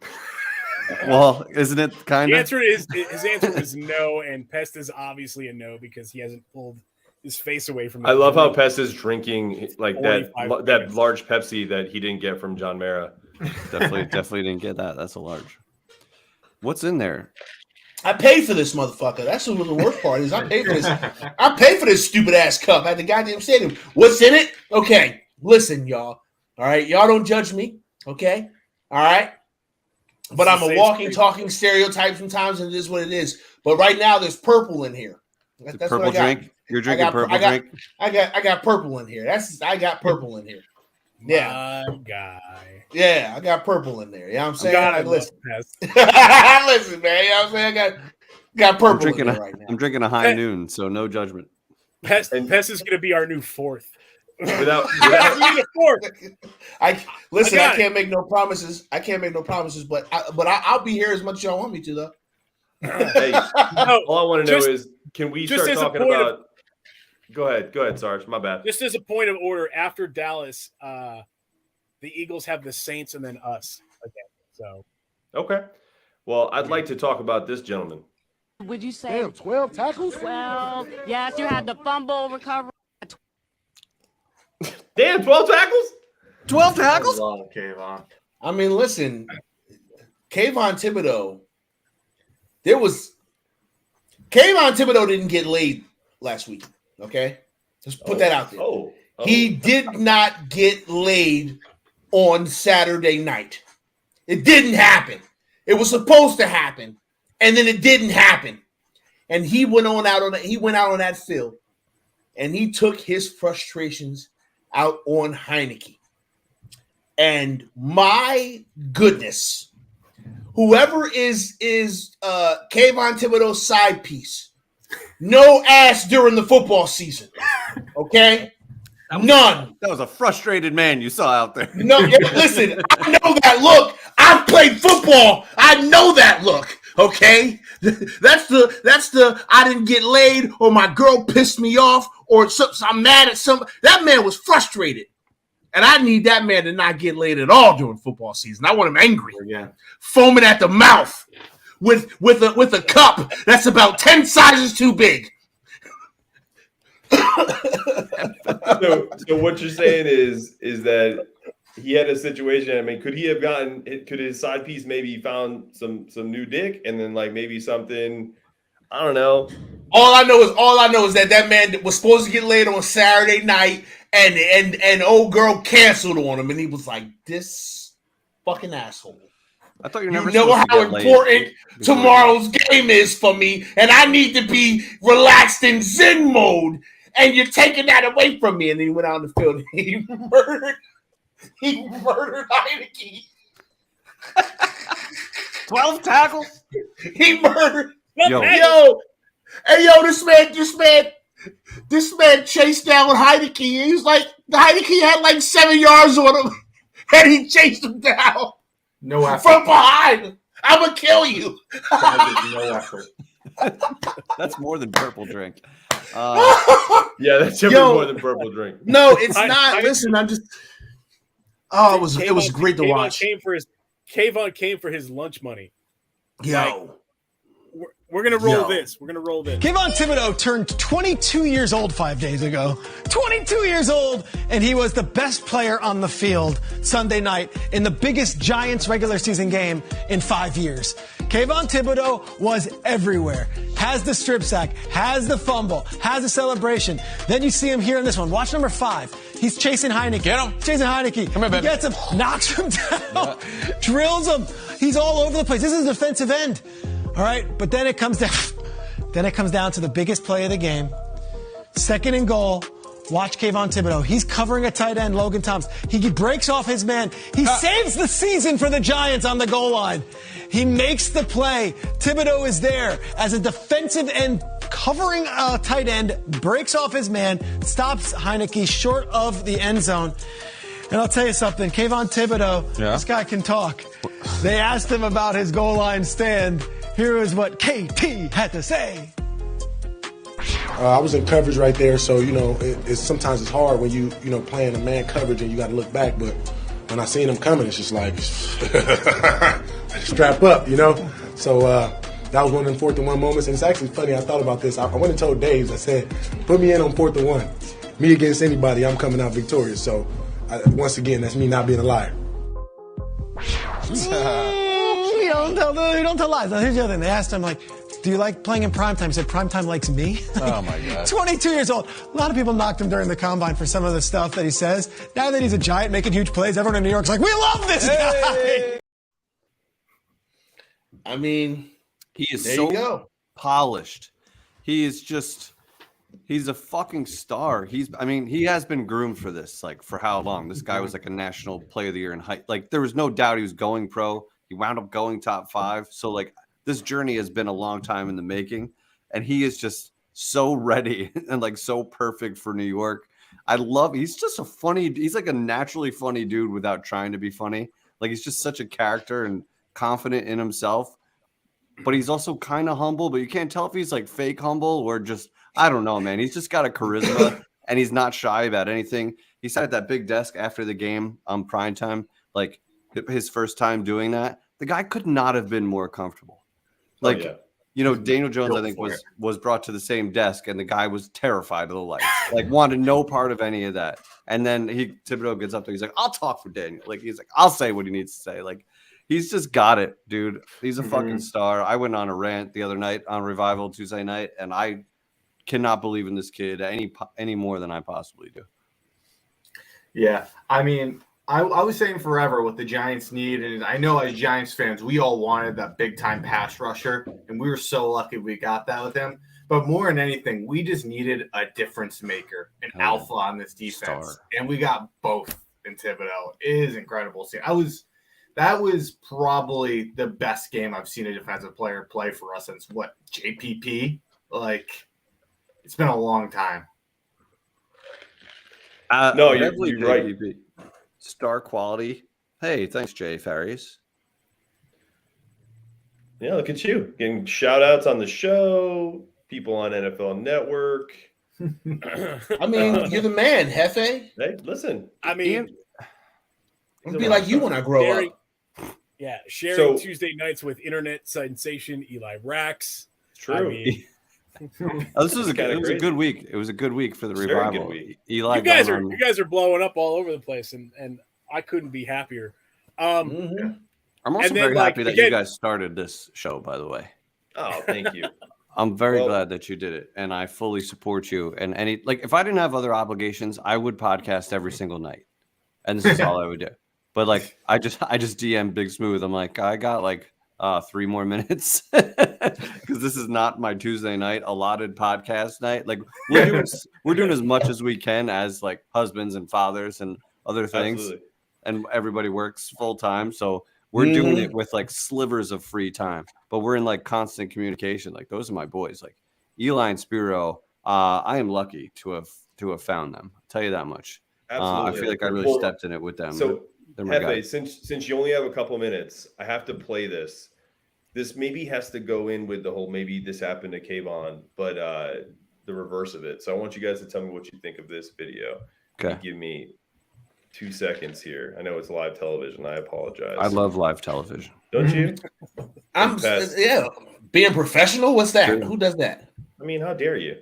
Well, isn't it kind of? His answer was no, and Pest is obviously a no because he hasn't pulled his face away from it. I love how Pest is drinking like that large Pepsi that he didn't get from John Mara. Definitely didn't get that. That's a large. What's in there? I paid for this motherfucker. That's what the worst part is. I paid for this. I paid for this stupid ass cup at the goddamn stadium. What's in it? Okay, listen, y'all. All right, y'all don't judge me. Okay, all right. But I'm a walking, talking stereotype sometimes, and it is what it is. But right now there's purple in here. That's purple what I got. drink. You're drinking purple drink. I got purple in here. I got purple in here. Yeah, my guy. Yeah, I got purple in there. You know what I'm saying? Listen, listen, man. You know what I'm saying? I got purple in there right now. I'm drinking a high noon, so no judgment. Pest is going to be our new fourth. Without I can't make no promises. But I'll be here as much as y'all want me to, though. Hey, all I want to know is, can we start talking about? Go ahead, Sarge. My bad. Just as a point of order, after Dallas, the Eagles have the Saints and then us again. So, okay. Well, I'd like to talk about this gentleman. Would you say 12 tackles? 12. Yes, you had the fumble recovery. Damn, 12 tackles? 12 tackles? Kayvon. I mean, listen, Kayvon Thibodeau. Kayvon Thibodeau didn't get laid last week. Okay, just put that out there. He did not get laid on Saturday night. It didn't happen. It was supposed to happen, and then it didn't happen. And he went out on that field, and he took his frustrations out on Heineke. And my goodness, whoever is Kayvon Thibodeau's side piece, no ass during the football season. Okay? None. That was a frustrated man you saw out there. No, listen, I know that look. I've played football. I know that look. Okay? That's the I didn't get laid, or my girl pissed me off, or I'm mad at somebody. That man was frustrated. And I need that man to not get laid at all during football season. I want him angry. Yeah. Foaming at the mouth. With a cup that's about 10 sizes too big. So what you're saying is that he had a situation. I mean, could his side piece maybe found some new dick, and then like maybe something, I don't know. All I know is that man was supposed to get laid on Saturday night, and old girl canceled on him, and he was like, this fucking asshole. I thought you never know how important tomorrow's game is for me, and I need to be relaxed in Zen mode, and you're taking that away from me. And then he went out on the field and he murdered Heineke. 12 tackles? He murdered. Yo, this man chased down Heineke. He was like, Heineke had like 7 yards on him, and he chased him down. No effort. From behind. I'm going to kill you. No effort. That's more than purple drink. Yeah, that's more than purple drink. No, it's not. Listen, I'm just. Oh, it was great to watch. Kayvon came for his lunch money. Yo. We're going to roll this. We're going to roll this. Kayvon Thibodeau turned 22 years old 5 days ago. 22 years old, and he was the best player on the field Sunday night in the biggest Giants regular season game in 5 years. Kayvon Thibodeau was everywhere. Has the strip sack, has the fumble, has a celebration. Then you see him here in this one. Watch number 5. He's chasing Heineke. Get him. Chasing Heineke. Come here, baby. He gets him, knocks him down, drills him. He's all over the place. This is a defensive end. All right, but then it comes down to the biggest play of the game. 2nd and goal. Watch Kayvon Thibodeau. He's covering a tight end, Logan Thomas. He breaks off his man. He saves the season for the Giants on the goal line. He makes the play. Thibodeau is there as a defensive end covering a tight end, breaks off his man, stops Heineke short of the end zone. And I'll tell you something, Kayvon Thibodeau, this guy can talk. They asked him about his goal line stand. Here is what KT had to say. I was in coverage right there, so sometimes it's hard when you playing a man coverage and you got to look back. But when I seen him coming, it's just like strap up, So that was one of them 4th and 1 moments, and it's actually funny. I thought about this. I went and told Dave. I said, "Put me in on 4th and 1. Me against anybody, I'm coming out victorious." So once again, that's me not being a liar. You don't tell lies. Now, here's the other thing. They asked him, do you like playing in primetime? He said, primetime likes me. Oh, my God. 22 years old. A lot of people knocked him during the combine for some of the stuff that he says. Now that he's a Giant making huge plays, everyone in New York's like, we love this guy. I mean, he is there so you go. polished. He is just, he's a fucking star. He has been groomed for this, like, for how long? This guy was like a national player of the year in height. Like, there was no doubt he was going pro. He wound up going top 5. So, like, this journey has been a long time in the making, and he is just so ready and like so perfect for New York. He's just he's like a naturally funny dude without trying to be funny. Like, he's just such a character and confident in himself, but he's also kind of humble, but you can't tell if he's like fake humble or just, I don't know, man. He's just got a charisma and he's not shy about anything. He sat at that big desk after the game on primetime, like his first time doing that. The guy could not have been more comfortable. Like, Daniel Jones, I think, was brought to the same desk, and the guy was terrified of the lights, like wanted no part of any of that. And then Thibodeau gets up there, he's like, "I'll talk for Daniel." Like, he's like, "I'll say what he needs to say." Like, he's just got it, dude. He's a fucking star. I went on a rant the other night on Revival Tuesday night, and I cannot believe in this kid any more than I possibly do. Yeah, I mean, I was saying forever what the Giants need, and I know as Giants fans, we all wanted that big-time pass rusher, and we were so lucky we got that with him. But more than anything, we just needed a difference maker, an alpha on this defense, and we got both in Thibodeau. It is incredible. That was probably the best game I've seen a defensive player play for us since, JPP? Like, it's been a long time. No, you're right. JPP. Star quality. Hey, thanks, Jay Farias. Yeah, look at you getting shout outs on the show, people on NFL Network. I mean, you're the man, Hefe. Hey, listen. I mean, it'll be like you when I grow up. Yeah, sharing Tuesday nights with internet sensation Eli Rax. True. I mean, this was a good week. It was a good week for the Revival. Eli, you guys are blowing up all over the place, and I couldn't be happier. I'm also very happy that you guys started this show, by the way. Oh, thank you. I'm very glad that you did it, and I fully support you. And if I didn't have other obligations, I would podcast every single night, and this is all I would do. But like, I just DM Big Smooth. I'm like, I got like 3 more minutes because this is not my Tuesday night allotted podcast night. Like, we're doing as much as we can as like husbands and fathers and other things. Absolutely. And everybody works full time, so we're doing it with like slivers of free time, but we're in like constant communication. Like, those are my boys, like Eli and Spiro. I am lucky to have found them. I'll tell you that much. Absolutely. I feel like I really stepped in it with them. So Hefe, since you only have a couple minutes, I have to play this. This maybe has to go in with the whole maybe this happened to Kayvon, but the reverse of it. So I want you guys to tell me what you think of this video. Okay. Give me 2 seconds here. I know it's live television. I apologize. I love live television. Don't you? Being professional. What's that? Who does that? I mean, how dare you?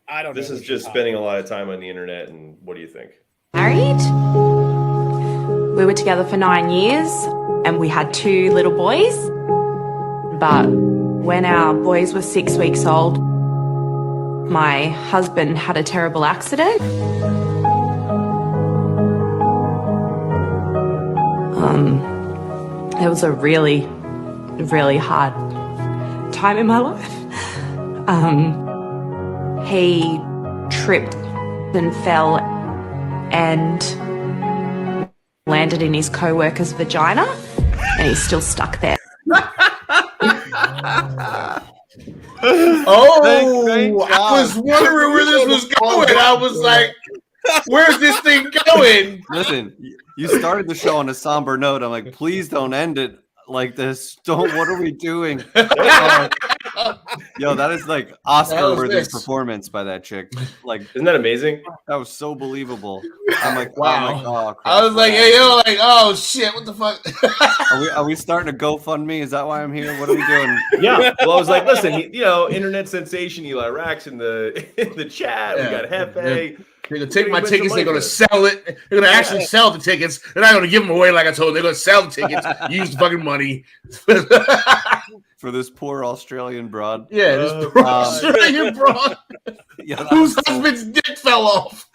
I don't know. This is just spending a lot of time on the internet. And what do you think? Married. We were together for 9 years and we had 2 little boys. But when our boys were 6 weeks old, my husband had a terrible accident. It was a really, really hard time in my life. He tripped and fell and landed in his co-worker's vagina, and he's still stuck there. I was wondering where this was going. I was like, where's this thing going? Listen, you started the show on a somber note. I'm like, please don't end it like this. What are we doing? Yo, that is like Oscar-worthy performance by that chick. Like, isn't that amazing? That was so believable. I'm like, wow. Oh, I was like, hey, yo, like, oh shit, what the fuck? Are we starting a GoFundMe? Is that why I'm here? What are we doing? Yeah. Well, I was like, listen, internet sensation Eli Rax in the chat. Yeah. We got Hefe. They're gonna take my tickets. They're gonna sell it. They're gonna actually sell the tickets. They're not gonna give them away like I told them. They're gonna sell the tickets. Use the fucking money for this poor Australian broad. Yeah, this poor Australian broad whose husband's dick fell off.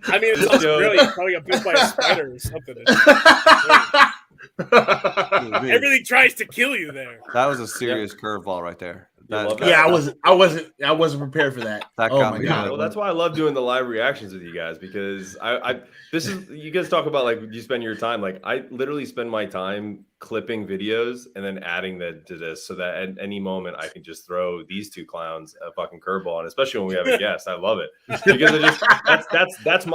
I mean, it's Australia. Probably got bit by a spider or something. Everything tries to kill you there. That was a serious curveball right there. I wasn't prepared for that. That oh got my me god! good. Well, that's why I love doing the live reactions with you guys, because this is, you guys talk about like you spend your time. Like I literally spend my time clipping videos and then adding that to this, so that at any moment I can just throw these two clowns a fucking curveball, and especially when we have a guest, I love it because that's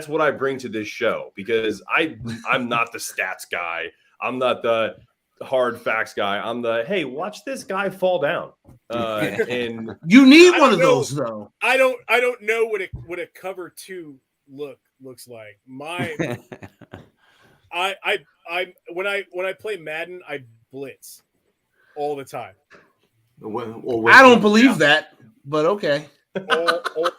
what I bring to this show, because I'm not the stats guy, I'm not the hard facts guy, I'm the hey, watch this guy fall down. And you need one of those though. I don't know what a cover 2 looks like. I when I play Madden, I blitz all the time. I don't believe that, but okay. All the time.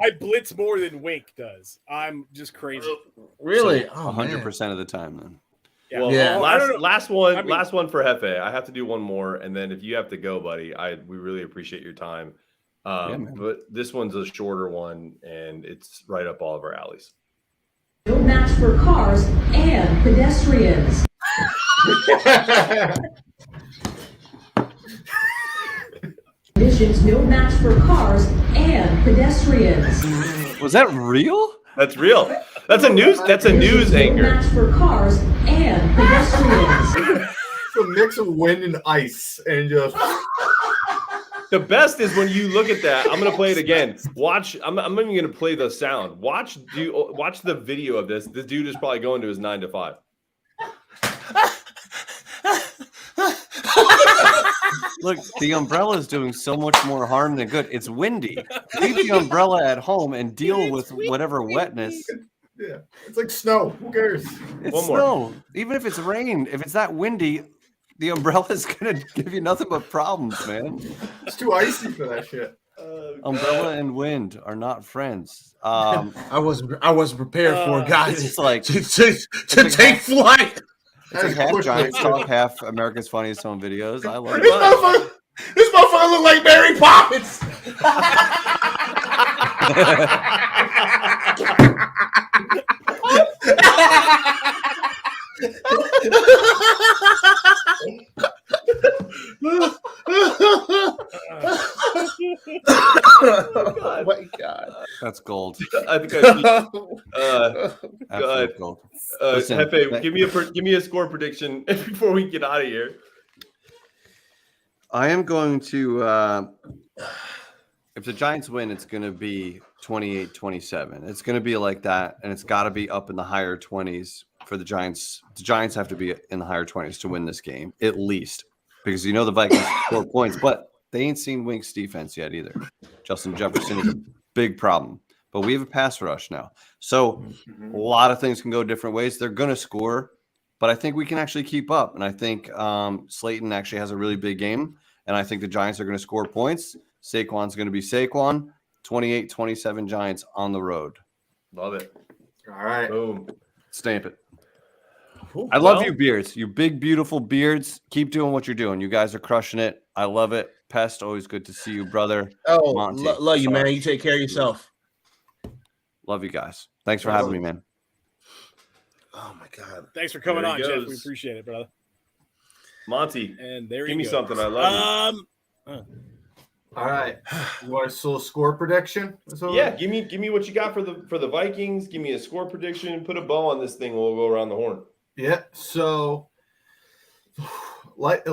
I blitz more than Wink does. I'm just crazy. Really? 100% of the time then. Yeah. Well, last one for Hefe. I have to do one more, and then if you have to go, buddy, we really appreciate your time. But this one's a shorter one, and it's right up all of our alleys. No match for cars and pedestrians. Conditions no match for cars and pedestrians. Was that real? That's real. That's a news anchor. No match for cars and pedestrians. It's a mix of wind and ice, and just. The best is when you look at that. I'm gonna play it again. Watch. I'm even gonna play the sound. Watch the video of this. This dude is probably going to his 9 to 5. Look, the umbrella is doing so much more harm than good. It's windy. Leave the umbrella at home and deal with whatever wetness. Yeah, it's like snow. Who cares? It's One more. snow. Even if it's rain, if it's that windy, the umbrella is going to give you nothing but problems, man. It's too icy for that shit. Umbrella and wind are not friends. I wasn't prepared for it, guys. It's like to take flight. It's like half Giants Talk, half America's Funniest Home Videos. I love it. This motherfucker look like Mary Poppins. Oh my god, that's gold. I think Absolute gold. Listen, Hefe, give me a score prediction before we get out of here. I am going to. If the Giants win, it's going to be 28-27. It's going to be like that, and it's got to be up in the higher 20s for the Giants. The Giants have to be in the higher 20s to win this game, at least, because the Vikings score points, but they ain't seen Wink's defense yet either. Justin Jefferson is a big problem, but we have a pass rush now. So a lot of things can go different ways. They're going to score, but I think we can actually keep up, and I think Slayton actually has a really big game, and I think the Giants are going to score points. Saquon's going to be Saquon. 28-27 Giants on the road. Love it. All right. Boom. Stamp it. I love you beards. You big, beautiful beards. Keep doing what you're doing. You guys are crushing it. I love it. Pest, always good to see you, brother. Oh, Monty, love you, man. You take care of yourself. Love you guys. Thanks for having me, man. Oh, my God. Thanks for coming There on, he Jeff. goes. We appreciate it, brother. Monty, And there give me goes. something. I love you. All right. You want a little score prediction? Yeah, give me what you got for the Vikings. Give me a score prediction. Put a bow on this thing. We'll go around the horn. Yeah. So, like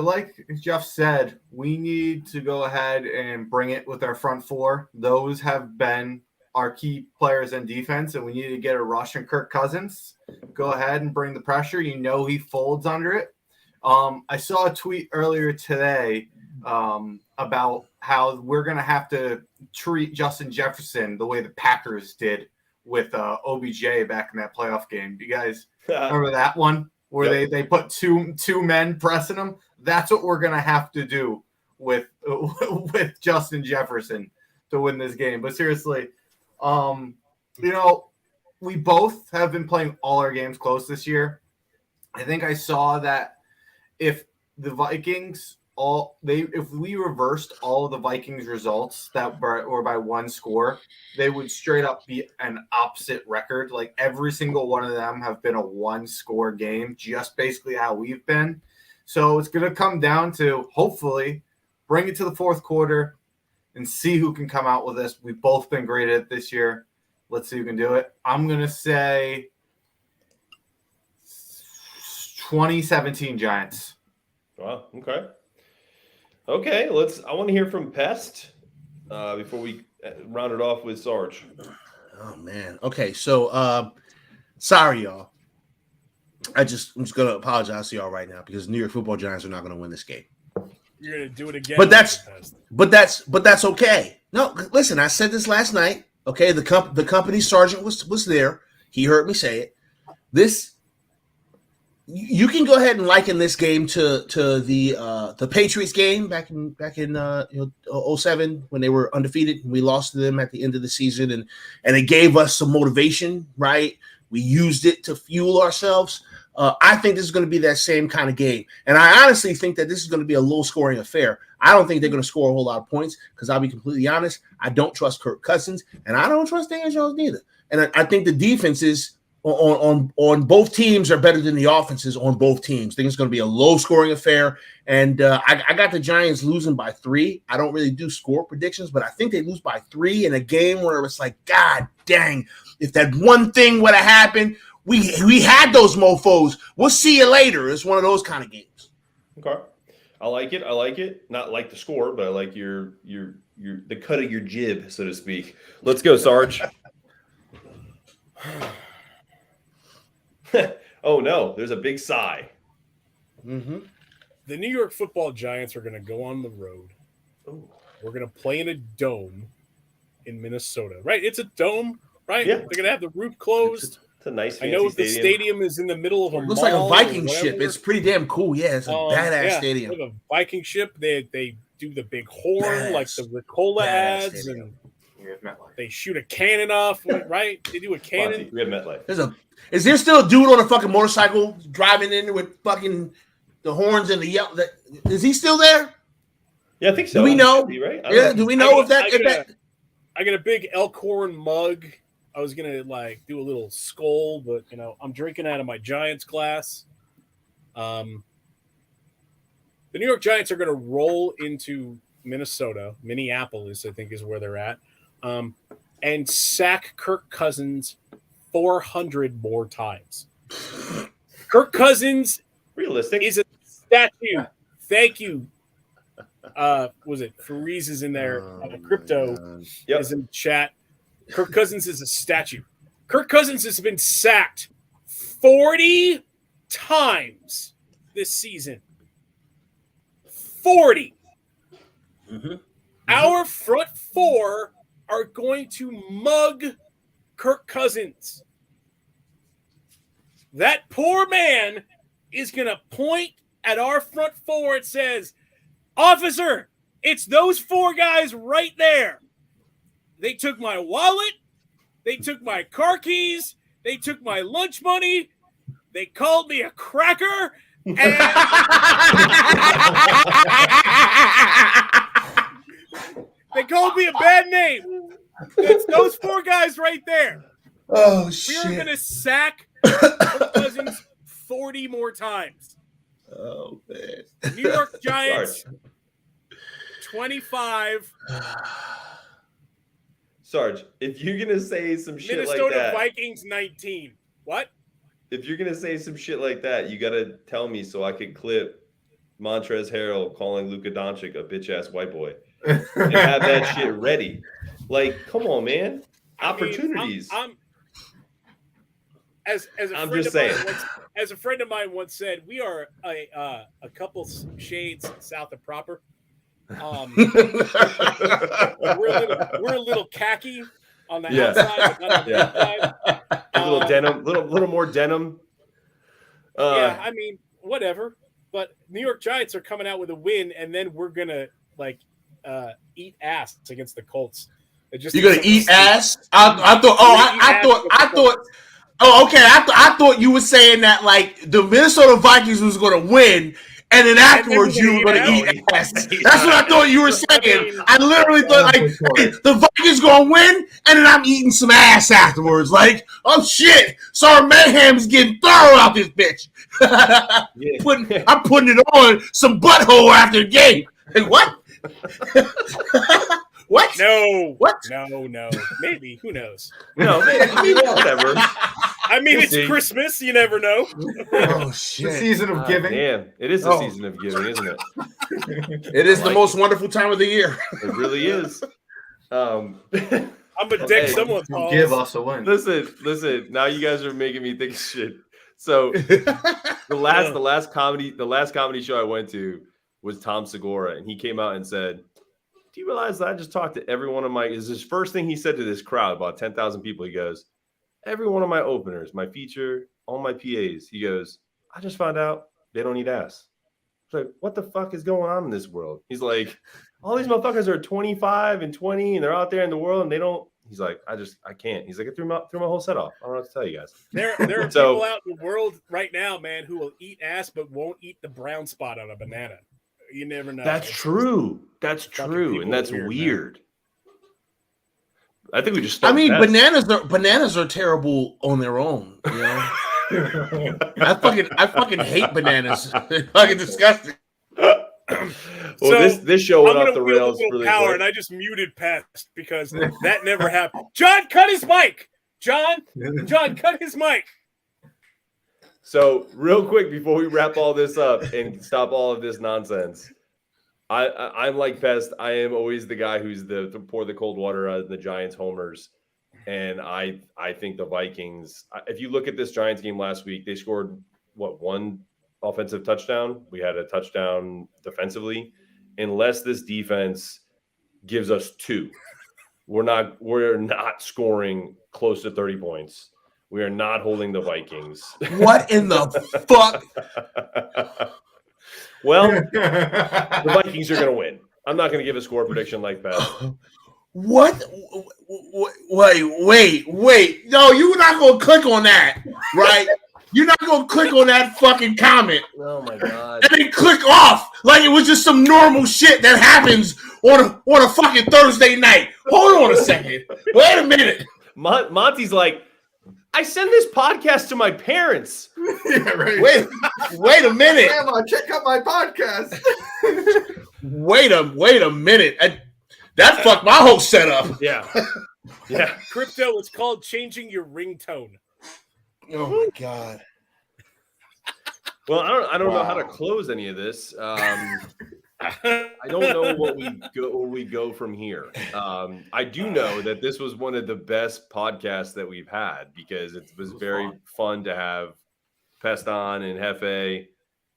Jeff said, we need to go ahead and bring it with our front four. Those have been our key players in defense, and we need to get a rush on Kirk Cousins. Go ahead and bring the pressure. You know he folds under it. I saw a tweet earlier today about how we're going to have to treat Justin Jefferson the way the Packers did with OBJ back in that playoff game. Do you guys remember that one where they put two men pressing him? That's what we're going to have to do with Justin Jefferson to win this game. But seriously, we both have been playing all our games close this year. I think I saw that if the Vikings if we reversed all of the Vikings results that were by one score, they would straight up be an opposite record. Like every single one of them have been a one-score game, just basically how we've been. So it's going to come down to hopefully bring it to the fourth quarter and see who can come out with this. We've both been great at it this year. Let's see who can do it. I'm going to say 2017 Giants. Wow. Okay. Okay. I want to hear from Pest before we round it off with Sarge. Oh man. Okay. So, sorry, y'all. I'm just going to apologize to y'all right now because New York Football Giants are not going to win this game. You're going to do it again. But that's okay. No, listen, I said this last night. Okay. The company sergeant was there. He heard me say it. You can go ahead and liken this game to the Patriots game back in 2007 when they were undefeated and we lost to them at the end of the season and it gave us some motivation, right? We used it to fuel ourselves. I think this is going to be that same kind of game, and I honestly think that this is going to be a low-scoring affair. I don't think they're going to score a whole lot of points because I'll be completely honest. I don't trust Kirk Cousins, and I don't trust Dan Jones neither. And I think the defenses on both teams are better than the offenses on both teams. I think it's going to be a low-scoring affair, and I got the Giants losing by 3. I don't really do score predictions, but I think they lose by 3 in a game where it's like, God dang, if that one thing would have happened, we had those mofos. We'll see you later. It's one of those kind of games. Okay. I like it. Not like the score, but I like your the cut of your jib, so to speak. Let's go, Sarge. Oh no, there's a big sigh. Mm-hmm. The New York Football Giants are going to go on the road. Ooh. We're going to play in a dome in Minnesota, right? It's a dome, right? Yeah. They're going to have the roof closed. It's a nice. I know the stadium is in the middle of a Looks mall like a Viking or ship. whatever. It's pretty damn cool. Yeah, it's a badass stadium. Like a Viking ship. They do the big horn Badass. like the Ricola ads, stadium. and they shoot a cannon off. Right? They do a cannon. We have MetLife. Is there still a dude on a fucking motorcycle driving in with fucking the horns and the yell? Is he still there? Yeah, I think so. Do we know? Right? Yeah. Do we know if that? I got a big Elkhorn mug. I was gonna do a little skull, but I'm drinking out of my Giants glass. The New York Giants are gonna roll into Minneapolis, I think is where they're at, and sack Kirk Cousins 400 more times. Kirk Cousins realistic is a statue. Thank you. Was it Freeze is in there? Crypto is in chat. Kirk Cousins is a statue. Kirk Cousins has been sacked 40 times this season. 40. Mm-hmm. Our front four are going to mug Kirk Cousins. That poor man is going to point at our front four and says, "Officer, it's those 4 guys right there. They took my wallet. They took my car keys. They took my lunch money. They called me a cracker. And they called me a bad name. It's those 4 guys right there. Oh, shit. We're going to sack Kirk Cousins 40 more times. Oh, man. New York Giants, 25. Sarge, if you're gonna say some shit Minnesota like that, Vikings 19. What? If you're gonna say some shit like that, you gotta tell me so I can clip Montrezl Harrell calling Luka Doncic a bitch ass white boy and have that shit ready. Like, come on, man. Opportunities. As a friend of mine once said, we are a couple shades south of proper. We're a little khaki on the outside, but not on the inside. A little denim, little more denim. Yeah, I mean, whatever. But New York Giants are coming out with a win, and then we're gonna eat ass against the Colts. You're gonna eat ass? I thought. Oh, okay. I thought you were saying that the Minnesota Vikings was gonna win, and then afterwards you were going to eat ass. That's what I thought you were saying. I literally thought like hey, the Vikings going to win, and then I'm eating some ass afterwards. Like, oh shit, Sergeant Mayhem's getting thorough out this bitch. I'm putting it on some butthole after the game. Like, what? What? No. What? No. Maybe. Who knows? No, maybe, whatever. I mean, it's Christmas. You never know. Oh, shit. The season of giving. Damn, it is the season of giving, isn't it? It is the most wonderful time of the year. It really is. I'm gonna deck someone's balls. Give us a win. Listen. Now you guys are making me think of shit. So the last comedy show I went to was Tom Segura, and he came out and said, "Do you realize that I just talked to every one of my?" Is his first thing he said to this crowd, about 10,000 people. He goes, "Every one of my openers, my feature, all my PAs." He goes, "I just found out they don't eat ass." It's like, what the fuck is going on in this world? He's like, all these motherfuckers are 25 and 20, and they're out there in the world, and they don't. He's like, I can't. He's like, I threw my whole set off. I don't know what to tell you guys. There are people out in the world right now, man, who will eat ass but won't eat the brown spot on a banana. You never know. That's true. That's true, and that's weird. I think we just. Bananas are terrible on their own. You know, I fucking hate bananas. They're fucking disgusting. Well, this show went off the rails really power, quick. and I just muted Pest because that never happened. John, cut his mic. John, cut his mic. So, real quick before we wrap all this up and stop all of this nonsense, I'm like Pest. I am always the guy who's to pour the cold water on the Giants homers, and I think the Vikings. If you look at this Giants game last week, they scored one offensive touchdown. We had a touchdown defensively. Unless this defense gives us 2, we're not scoring close to 30 points. We are not holding the Vikings. What in the fuck? Well, the Vikings are going to win. I'm not going to give a score prediction like that. What? Wait. No, you're not going to click on that, right? You're not going to click on that fucking comment. Oh, my God. And then click off like it was just some normal shit that happens on a fucking Thursday night. Hold on a second. Wait a minute. Monty's like, I send this podcast to my parents. Yeah, right. Wait a minute. Grandma, check out my podcast. Wait a minute. That fucked my whole setup. Yeah. Crypto, it's called changing your ringtone. Oh my God. Well, I don't know how to close any of this. I don't know where we go from here. I do know that this was one of the best podcasts that we've had because it was very fun to have Pest on and Hefe,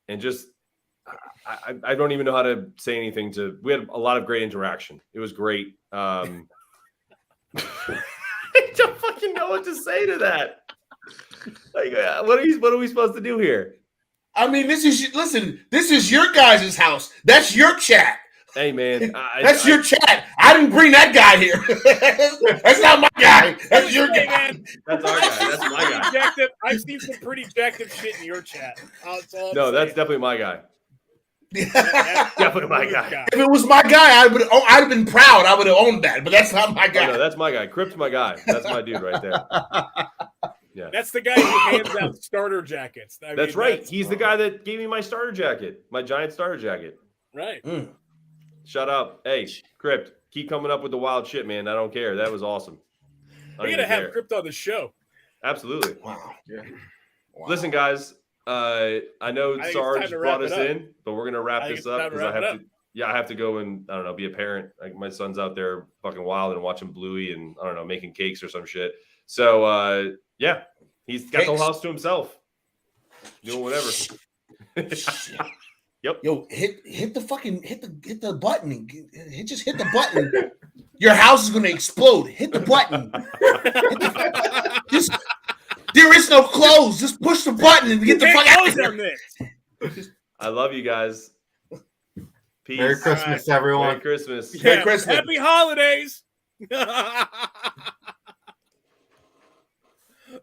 and just I don't even know how to say anything to. We had a lot of great interaction. It was great. I don't fucking know what to say to that. Like, what are we supposed to do here? I mean, this is your guys' house. That's your chat. Hey, man. That's your chat. I didn't bring that guy here. That's not my guy. That's your guy. Man. That's our guy. That's my guy. I've seen some pretty jacked up shit in your chat. That's definitely my guy. Definitely my guy. If it was my guy, I'd have been proud. I would have owned that, but that's not my guy. Oh, no, that's my guy. Crypt's my guy. That's my dude right there. Yeah, that's the guy who hands out starter jackets. That's right. He's the guy that gave me my starter jacket, my Giant starter jacket. Right. Shout out. Hey, Crypt, keep coming up with the wild shit, man. I don't care. That was awesome. We're going to have Crypt on the show. Absolutely. Wow. Yeah. Wow. Listen, guys, I know Sarge brought us in, but we're going to wrap this up because I have to go and, I don't know, be a parent. Like, my son's out there fucking wild and watching Bluey and, I don't know, making cakes or some shit. So, yeah, he's got the whole house to himself. Doing whatever. Yep. Yo, hit the button. Just hit the button. Your house is gonna explode. Hit the button. There is no close. Just push the button and get the fuck out of here. I love you guys. Peace. Merry Christmas, everyone. Merry Christmas. Yeah. Happy holidays.